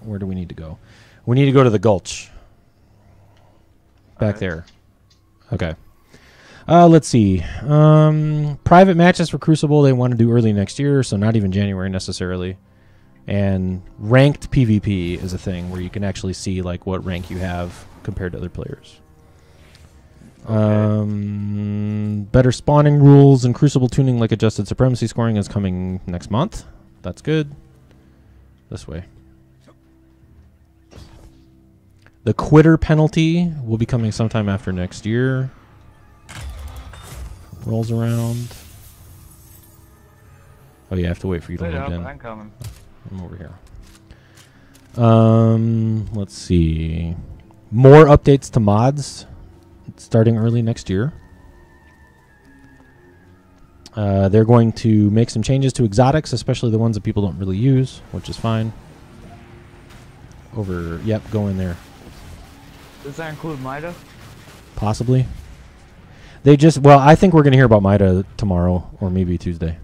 Where do we need to go? We need to go to the Gulch. Back there. Okay. Let's see. Private matches for Crucible they want to do early next year, so not even January necessarily. And ranked PvP is a thing where you can actually see like what rank you have compared to other players. Okay. Better spawning rules and Crucible tuning like adjusted supremacy scoring is coming next month. That's good. This way. The quitter penalty will be coming sometime after next year. Rolls around. Oh yeah, I have to wait for you to Wait load up, in. I'm coming. I'm over here. Let's see. More updates to mods starting early next year. They're going to make some changes to exotics, especially the ones that people don't really use, which is fine. Yep, go in there. Does that include Mida? Possibly. Well, I think we're going to hear about Mida tomorrow or maybe Tuesday.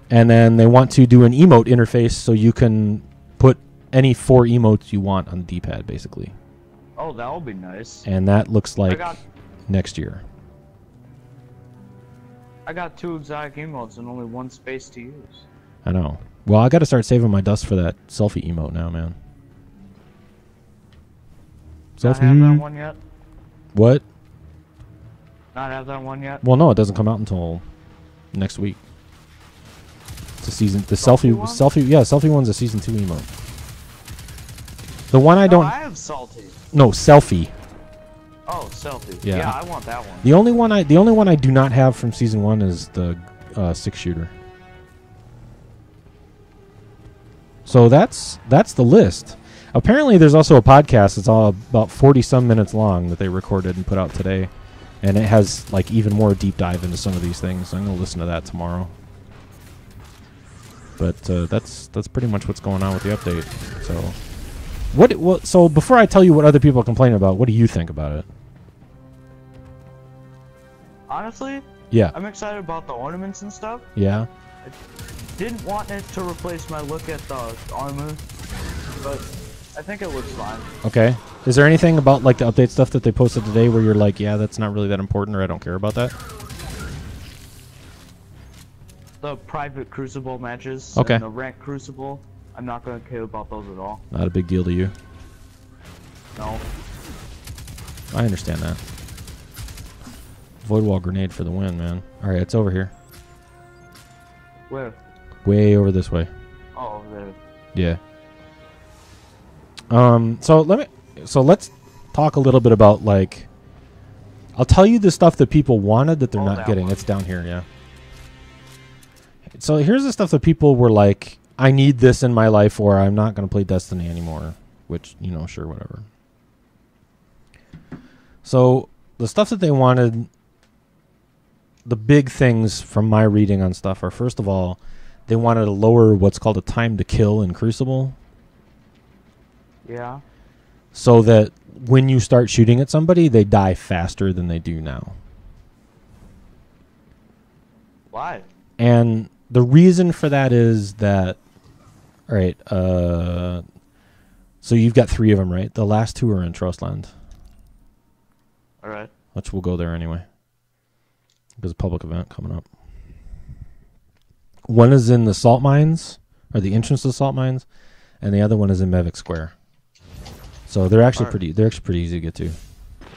And then they want to do an emote interface so you can put any 4 emotes you want on the D-pad, basically. Oh, that will be nice. And that looks like got- next year. I got 2 exotic emotes and only 1 space to use. I know. Well, I got to start saving my dust for that selfie emote now, man. Not have that one yet? What? Not have that one yet? Well, no, it doesn't come out until next week. It's a season. The Selfie selfie one's a season 2 emote. The one I don't. I have salty. No, selfie. Oh, selfie. Yeah. Yeah, I want that one. The only one I do not have from season 1 is the 6-shooter. So that's the list. Apparently, there's also a podcast. It's all about 40-some minutes long that they recorded and put out today, and it has like even more deep dive into some of these things. I'm gonna listen to that tomorrow. But that's pretty much what's going on with the update. So, so before I tell you what other people complain about, what do you think about it? Honestly, Yeah. I'm excited about the ornaments and stuff. Yeah. Didn't want it to replace my look at the armor, but I think it looks fine. Okay. Is there anything about like the update stuff that they posted today where you're like, yeah, that's not really that important, or I don't care about that? The private Crucible matches. Okay. And the rank Crucible. I'm not gonna care about those at all. Not a big deal to you. No. I understand that. Void Wall Grenade for the win, man. Alright, it's over here. Where? Way over this way. Oh, over there. Yeah. So let's talk a little bit about, like, I'll tell you the stuff that people wanted that they're not getting. It's down here, yeah. So here's the stuff that people were like, I need this in my life or I'm not going to play Destiny anymore. Which, you know, sure, whatever. So the stuff that they wanted, the big things from my reading on stuff are, first of all, they wanted to lower what's called a time to kill in Crucible. Yeah. So that when you start shooting at somebody, they die faster than they do now. Why? And the reason for that is that, all right, so you've got 3 of them, right? The last 2 are in Trostland. All right. Which we'll go there anyway. There's a public event coming up. One is in the salt mines, or the entrance to the salt mines, and the other one is in Mevik Square. So they're actually pretty easy to get to.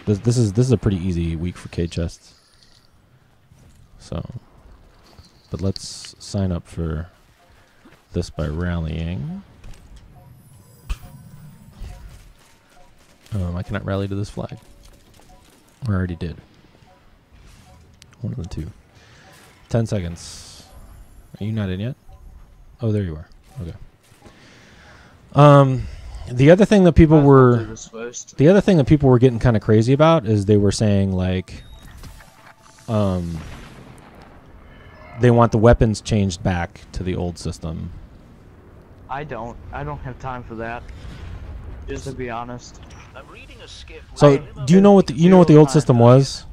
This is a pretty easy week for K chests. So, but let's sign up for this by rallying. I cannot rally to this flag. I already did. One of the 2. 10 seconds. Are you not in yet? Oh, there you are. Okay. The other thing that people were getting kind of crazy about is they were saying, like, they want the weapons changed back to the old system. I don't have time for that. Just to be honest. I'm reading a skiff. So, do you know what the old system was?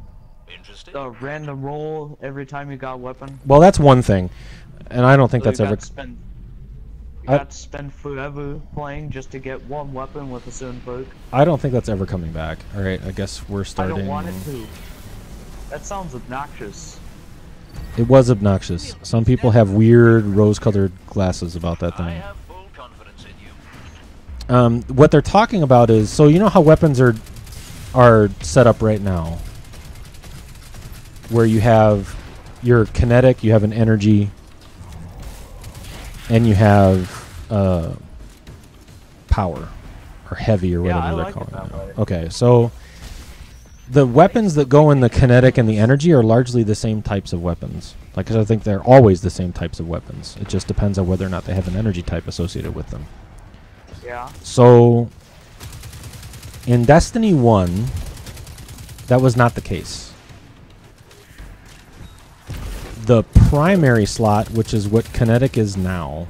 The random roll every time you got a weapon. Well, that's one thing, and I don't think So that's you ever. got to spend forever playing just to get one weapon with a certain perk. I don't think that's ever coming back. All right, I guess we're starting. I don't want it to. That sounds obnoxious. It was obnoxious. Some people have weird rose-colored glasses about that I thing. have full confidence in you. What they're talking about is, so you know how weapons are set up right now, where you have your kinetic, you have an energy, and you have power, or heavy, or whatever they're calling it now. Okay, so the weapons that go in the kinetic and the energy are largely the same types of weapons. Like, 'cause I think they're always the same types of weapons. It just depends on whether or not they have an energy type associated with them. Yeah. So, in Destiny 1, that was not the case. The primary slot, which is what kinetic is now,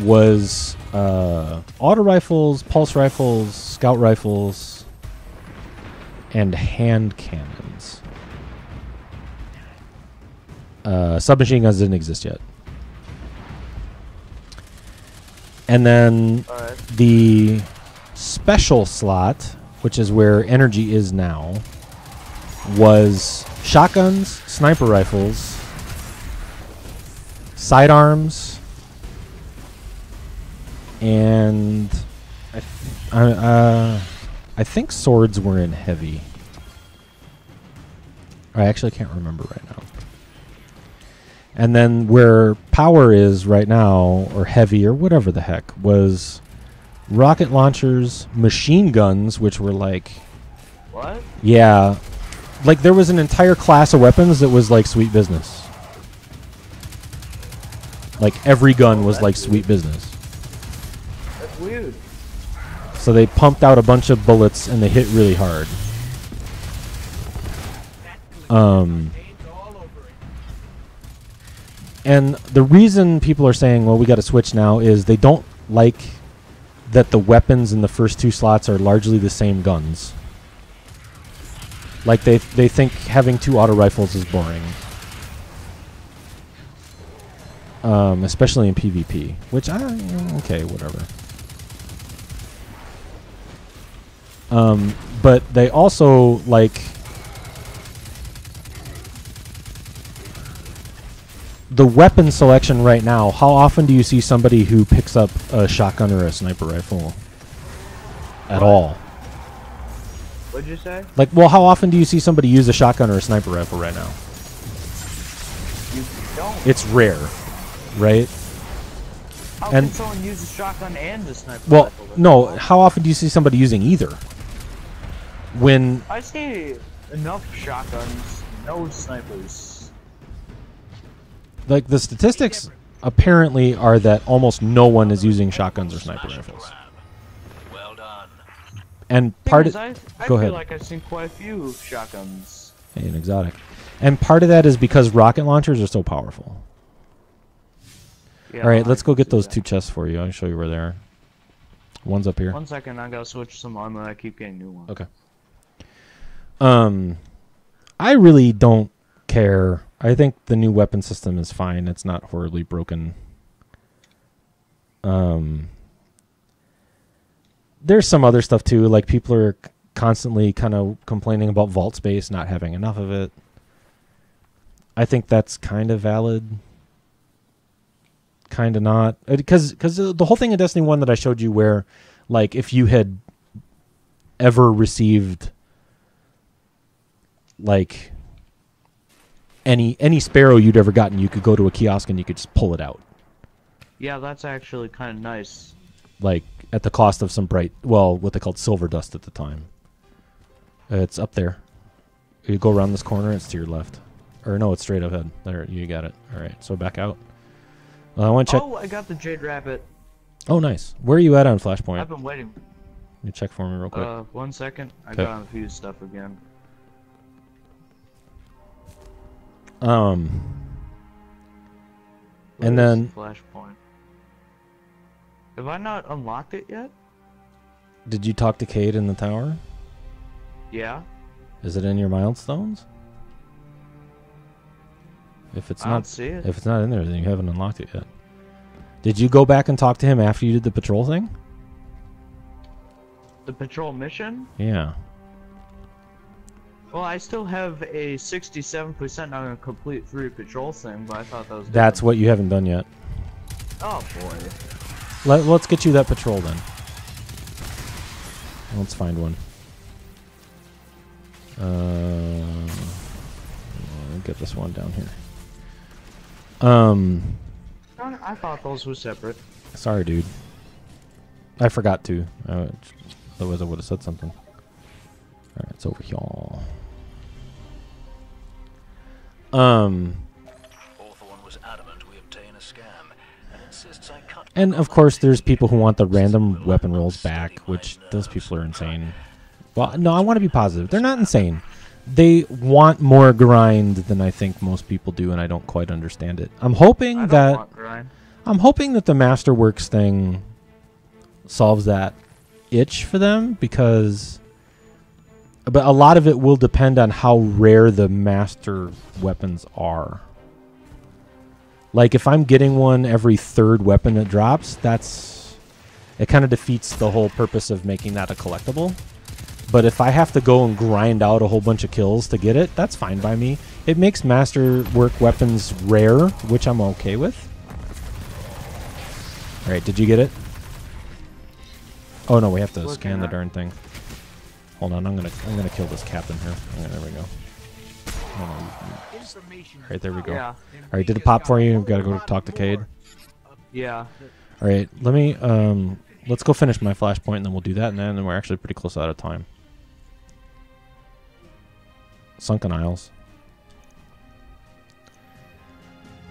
was auto rifles, pulse rifles, scout rifles, and hand cannons. Submachine guns didn't exist yet. And then the special slot, which is where energy is now, was shotguns, sniper rifles, sidearms, and I think swords were in heavy. I actually can't remember right now. And then where power is right now, or heavy, or whatever the heck, was rocket launchers, machine guns, which were like... What? Yeah. Like, there was an entire class of weapons that was like sweet business. Like, every gun was like sweet business. That's weird. So they pumped out a bunch of bullets and they hit really hard. And the reason people are saying, well, we got to switch now, is they don't like that the weapons in the first 2 slots are largely the same guns. Like, they think having 2 auto rifles is boring. Especially in PvP, which okay, whatever. But they also, like, the weapon selection right now, how often do you see somebody who picks up a shotgun or a sniper rifle? At all? What'd you say? Like, well, how often do you see somebody use a shotgun or a sniper rifle right now? You don't. It's rare, right? How and- can someone use a shotgun and a sniper Well, rifle? no. How often do you see somebody using either? When I see enough shotguns, no snipers. like the statistics apparently are that almost no one is using shotguns or sniper rifles. Well done. And part of I go feel ahead. like I've seen quite a few shotguns. Hey, an exotic. And part of that is because rocket launchers are so powerful. Yeah, All right, I let's go can get see those that. 2 chests for you. I'll show you where they are. One's up here. 1 second, I gotta switch some armor. I keep getting new ones. Okay. I really don't care. I think the new weapon system is fine. It's not horribly broken. There's some other stuff too. Like people are constantly kind of complaining about vault space, not having enough of it. I think that's kind of valid. Kind of not, because the whole thing in Destiny 1 that I showed you, where like if you had ever received like any sparrow you'd ever gotten, you could go to a kiosk and you could just pull it out, Yeah, that's actually kind of nice. like at the cost of some bright, well, what they called silver dust at the time. It's up there. You go around this corner, it's to your left, or no, it's straight ahead. There, you got it. All right, so back out. I want to check. Oh, I got the Jade Rabbit. Oh, nice. Where are you at on Flashpoint? I've been waiting. You check for me real quick. 1 second. I 'Kay. got to fuse stuff again. And Where is then Flashpoint. Have I not unlocked it yet? did you talk to Cade in the tower? Yeah. Is it in your milestones? If it's I not, don't see it. if it's not in there, then you haven't unlocked it yet. Did you go back and talk to him after you did the patrol thing? The patrol mission? Yeah. Well, I still have a 67% on a complete 3 patrol thing, but I thought that was That's different. what you haven't done yet. Oh, boy. Let's get you that patrol then. Let's find one. I'll get this one down here. I thought those were separate. Sorry, dude. I forgot to. Otherwise, I would have said something. All right, it's over here. Hawthorne was adamant we obtain a scam and insists I cut. And of course, there's people who want the random weapon rolls back, which those people are insane. Well, no, I want to be positive. They're not insane. They want more grind than I think most people do, and I don't quite understand it. I'm hoping I don't that want grind. the Masterworks thing solves that itch for them, because but a lot of it will depend on how rare the master weapons are. Like if I'm getting one every 3rd weapon that drops, it kind of defeats the whole purpose of making that a collectible. But if I have to go and grind out a whole bunch of kills to get it, that's fine by me. It makes masterwork weapons rare, which I'm okay with. All right, did you get it? Oh no, we have to Looking scan the at- darn thing. Hold on, I'm gonna kill this captain here. Okay, there we go. Hold on. Information. All right, there we go. Yeah. All right, did it pop for you? We've got to go talk to Cade. Yeah. All right, let me let's go finish my flashpoint, and then we'll do that, and then we're actually pretty close out of time. Sunken Isles.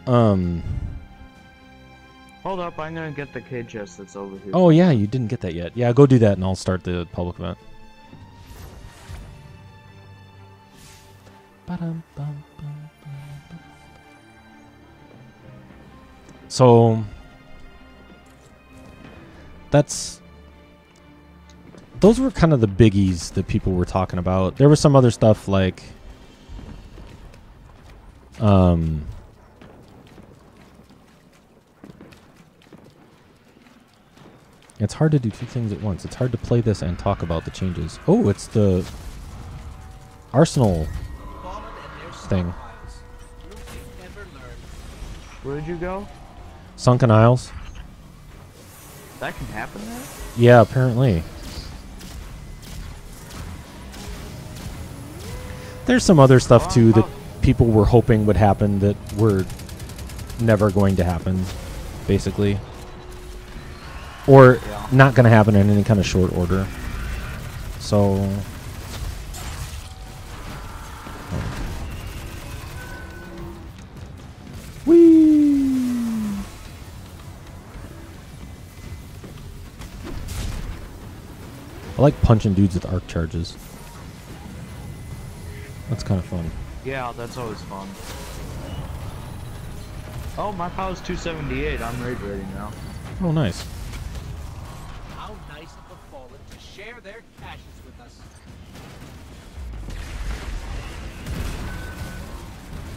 Hold up, I'm gonna get the K chest that's over here. Oh yeah, you didn't get that yet. Yeah, go do that, and I'll start the public event. So those were kind of the biggies that people were talking about. There was some other stuff like it's hard to do 2 things at once. It's hard to play this and talk about the changes. Oh, it's the Arsenal Fallen and their thing. stockpiles. Will they ever learn? Where did you go? Sunken Isles. That can happen there? Yeah, apparently. There's some other stuff too that people were hoping would happen that were never going to happen, basically. Or not going to happen in any kind of short order. So... Whee! I like punching dudes with arc charges. That's kind of fun. Yeah, that's always fun. Oh, my power's 278. I'm rage ready now. Oh, nice. How nice of the Fallen to share their caches with us.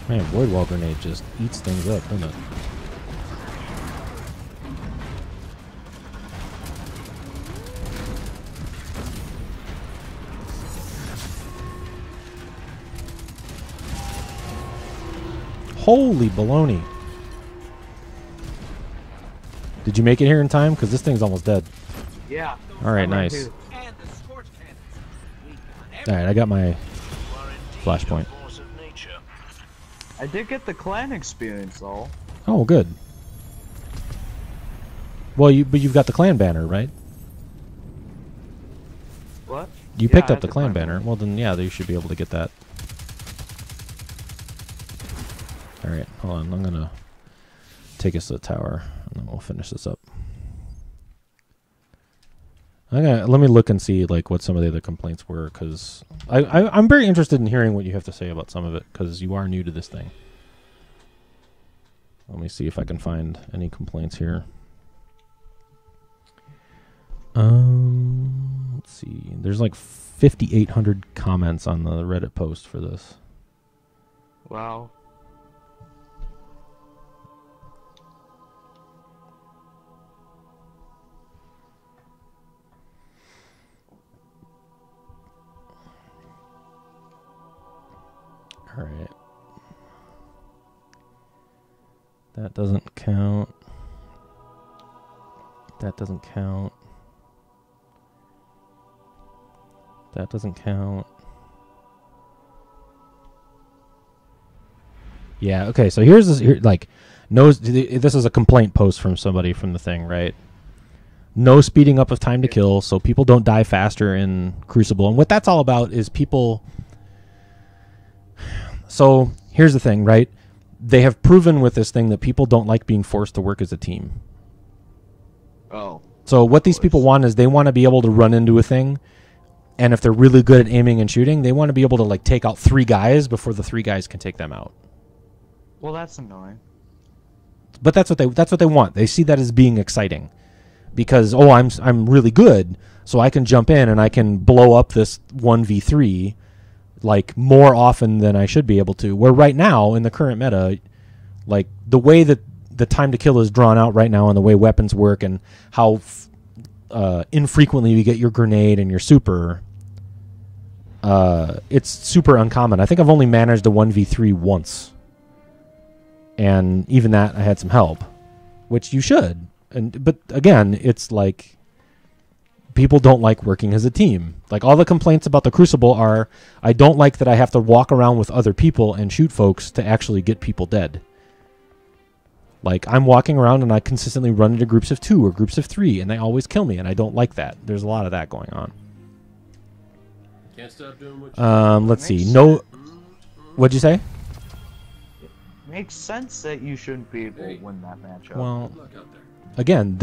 Man, Void Wall Grenade just eats things up, doesn't it? Holy baloney. Did you make it here in time? Because this thing's almost dead. Yeah. Alright, nice. And the scorch cannons. We got Alright, I got my You are indeed Flashpoint. a force of nature. I did get the clan experience, though. Oh, good. Well, but you've got the clan banner, right? What? You Yeah, picked I up had the clan banner. Well, then, yeah, you should be able to get that. Alright, hold on. I'm going to take us to the tower, and then we'll finish this up. Let me look and see like what some of the other complaints were, because I'm very interested in hearing what you have to say about some of it, because you are new to this thing. Let me see if I can find any complaints here. Let's see. There's like 5,800 comments on the Reddit post for this. Wow. All right. That doesn't count. That doesn't count. That doesn't count. Yeah, okay, so here's this, like, this is a complaint post from somebody from the thing, right? No speeding up of time to kill, so people don't die faster in Crucible. And what that's all about is people... So, here's the thing, right? They have proven with this thing that people don't like being forced to work as a team. Oh. So what these people want is they want to be able to run into a thing, and if they're really good at aiming and shooting, they want to be able to like take out 3 guys before the 3 guys can take them out. Well, that's annoying. But that's what they want. They see that as being exciting, because I'm really good, so I can jump in and I can blow up this 1v3 like more often than I should be able to. Where right now in the current meta, like the way that the time to kill is drawn out right now, and the way weapons work, and how infrequently you get your grenade and your super, it's super uncommon. I think I've only managed a 1v3 once, and even that I had some help, which you should. But again, it's like people don't like working as a team. Like all the complaints about the Crucible are, I don't like that I have to walk around with other people and shoot folks to actually get people dead. Like, I'm walking around and I consistently run into groups of 2 or groups of 3, and they always kill me, and I don't like that. There's a lot of that going on. Can't stop doing what you Let's see. No, what'd you say? Makes sense that you shouldn't be able to win that matchup. Well, Good luck out there. again,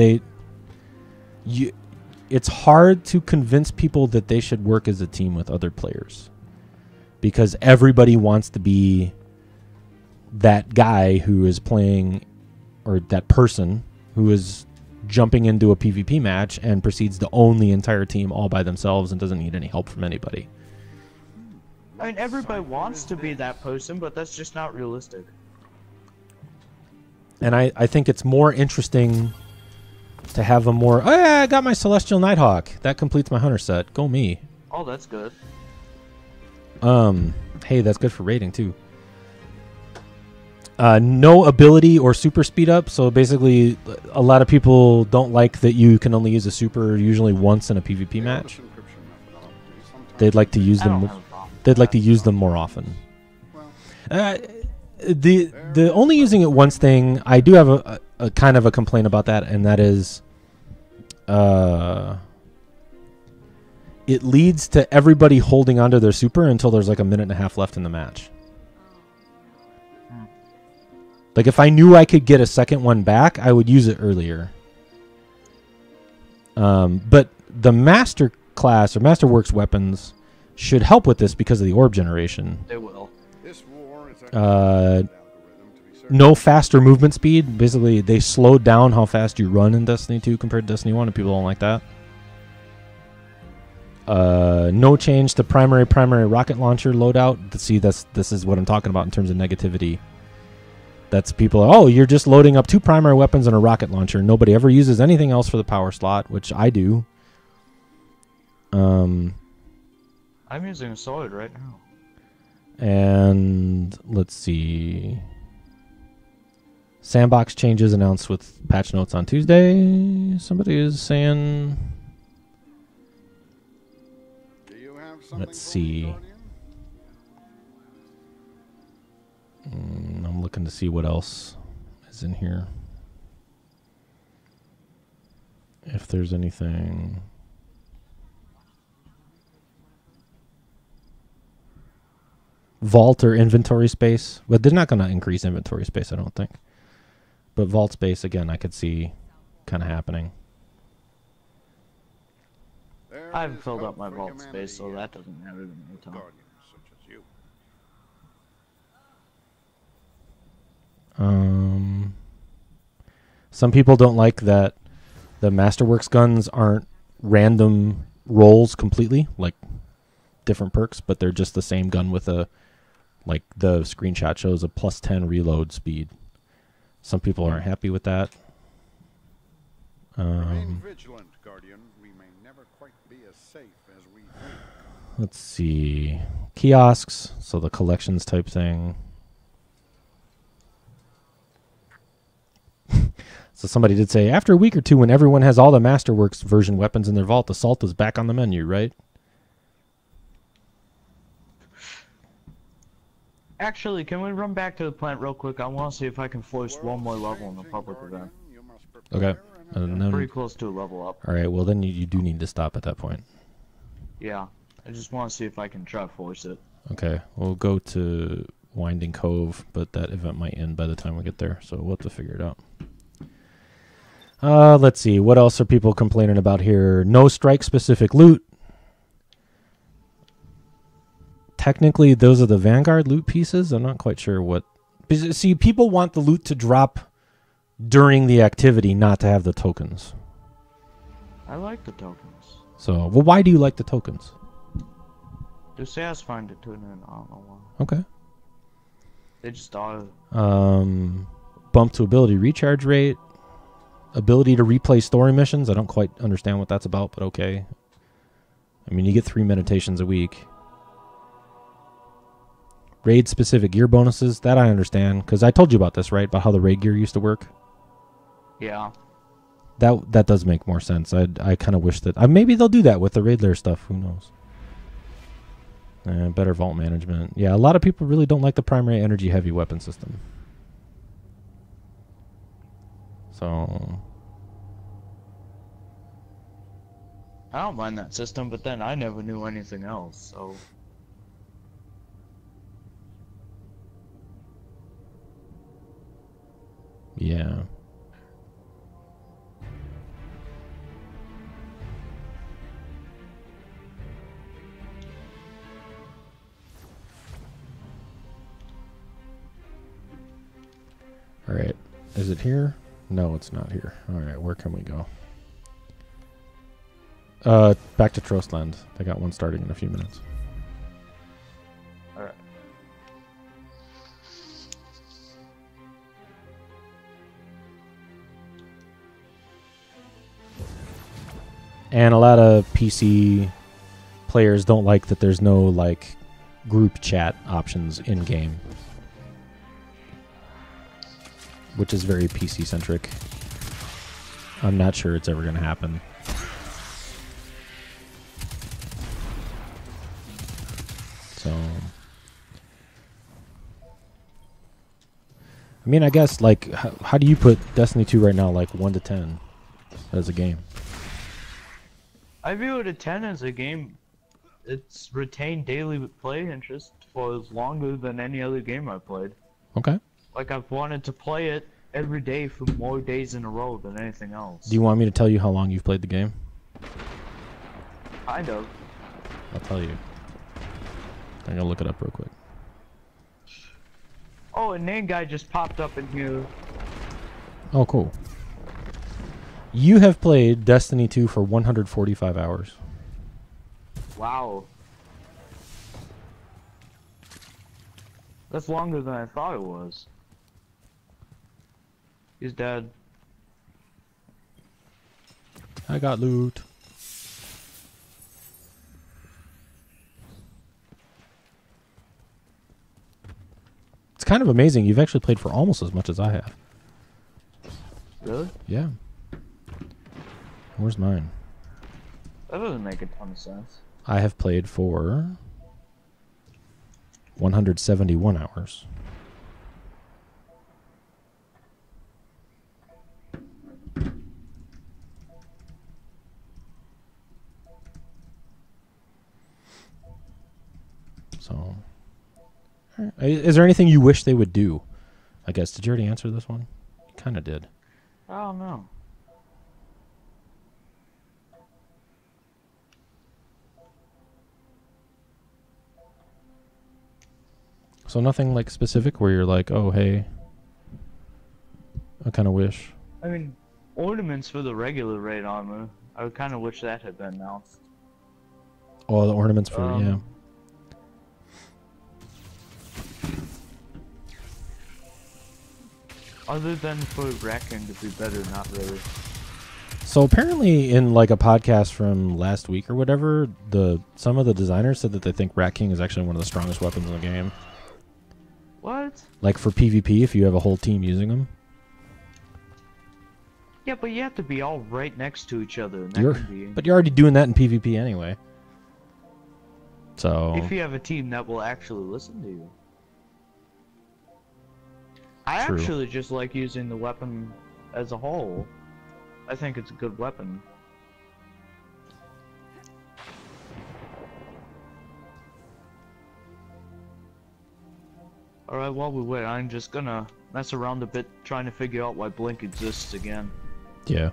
it's hard to convince people that they should work as a team with other players, because everybody wants to be that guy who is playing, or that person who is jumping into a PvP match and proceeds to own the entire team all by themselves and doesn't need any help from anybody. I mean, everybody wants to be that person, but that's just not realistic. And I think it's more interesting to have a more, oh yeah, I got my Celestial Nighthawk. That completes my Hunter set. Go me. Oh, that's good. Hey, that's good for rating too. No ability or super speed up. So basically, a lot of people don't like that you can only use a super usually once in a PvP match. They'd like to use them. They'd like to use them more often. The only using it once thing, I do have a kind of a complaint about that, and that is, it leads to everybody holding onto their super until there's like a minute and a half left in the match. Like if I knew I could get a second one back, I would use it earlier. But the master class or Masterworks weapons should help with this because of the orb generation. They will. No faster movement speed. Basically, they slowed down how fast you run in Destiny 2 compared to Destiny 1, and people don't like that. No change to primary rocket launcher loadout. See, this is what I'm talking about in terms of negativity. That's people, oh, you're just loading up 2 primary weapons and a rocket launcher. Nobody ever uses anything else for the power slot, which I do. I'm using a sword right now. And let's see. Sandbox changes announced with patch notes on Tuesday. Somebody is saying... Let's see. I'm looking to see what else is in here. If there's anything... Vault or inventory space. Well, they're not going to increase inventory space, I don't think. But vault space, again, I could see kind of happening. I haven't filled up my vault space, so that doesn't matter to me at all. Some people don't like that the Masterworks guns aren't random rolls completely, like different perks, but they're just the same gun with a, like the screenshot shows, a +10 reload speed. Some people aren't happy with that. Remain vigilant, Guardian. We may never quite be as safe as we think. Let's see. Kiosks, so the collections type thing. So somebody did say, after a week or two when everyone has all the Masterworks version weapons in their vault, Assault is back on the menu, right? Actually, can we run back to the plant real quick? I want to see if I can force one more level in the public event. Okay. And then, pretty close to a level up. Alright, well then you do need to stop at that point. Yeah. I just want to see if I can try to force it. Okay. We'll go to Winding Cove, but that event might end by the time we get there, so we'll have to figure it out. Let's see. What else are people complaining about here? No strike-specific loot. Technically, those are the Vanguard loot pieces. I'm not quite sure what... See, people want the loot to drop during the activity, not to have the tokens. I like the tokens. So, well, why do you like the tokens? They're satisfying to tune in. I don't know why. Okay. They just are. Bump to ability recharge rate. Ability to replay story missions. I don't quite understand what that's about, but okay. I mean, you get 3 meditations a week. Raid-specific gear bonuses. That I understand, because I told you about this, right? About how the raid gear used to work. Yeah. That does make more sense. I kind of wish that... maybe they'll do that with the raid lair stuff. Who knows? Better vault management. Yeah, a lot of people really don't like the primary energy heavy weapon system. So... I don't mind that system, but then I never knew anything else, so... Yeah. All right. Is it here? No, it's not here. All right. Where can we go? Back to Trostland. I got one starting in a few minutes. All right. And a lot of PC players don't like that there's no, like, group chat options in-game. which is very PC centric. I'm not sure it's ever going to happen. So, I mean, I guess, like, how do you put Destiny 2 right now, like, 1 to 10 as a game? I view it a 10 as a game. It's retained daily play interest for as longer than any other game I've played. Okay. Like, I've wanted to play it every day for more days in a row than anything else. Do you want me to tell you how long you've played the game? Kind of. I'll tell you. I'm gonna look it up real quick. Oh, a name guy just popped up in here. Oh, cool. You have played Destiny 2 for 145 hours. Wow. That's longer than I thought it was. He's dead. I got loot. It's kind of amazing. You've actually played for almost as much as I have. Really? Yeah. Where's mine? That doesn't make a ton of sense. I have played for 171 hours. So, is there anything you wish they would do? I guess, did you already answer this one? You kind of did. I don't know. So nothing like specific where you're like, oh, hey, I kind of wish. I mean, ornaments for the regular raid armor. I would kind of wish that had been announced. Oh, the ornaments for, yeah. Other than for wrecking to be better, not really. So apparently in like a podcast from last week or whatever, some of the designers said that they think Rat King is actually one of the strongest weapons in the game. What? Like for PvP, if you have a whole team using them. Yeah, but you have to be all right next to each other. And But you're already doing that in PvP anyway. So if you have a team that will actually listen to you. I True. actually just like using the weapon as a whole. I think it's a good weapon. Alright, while we wait, I'm just gonna mess around a bit trying to figure out why Blink exists again. yeah.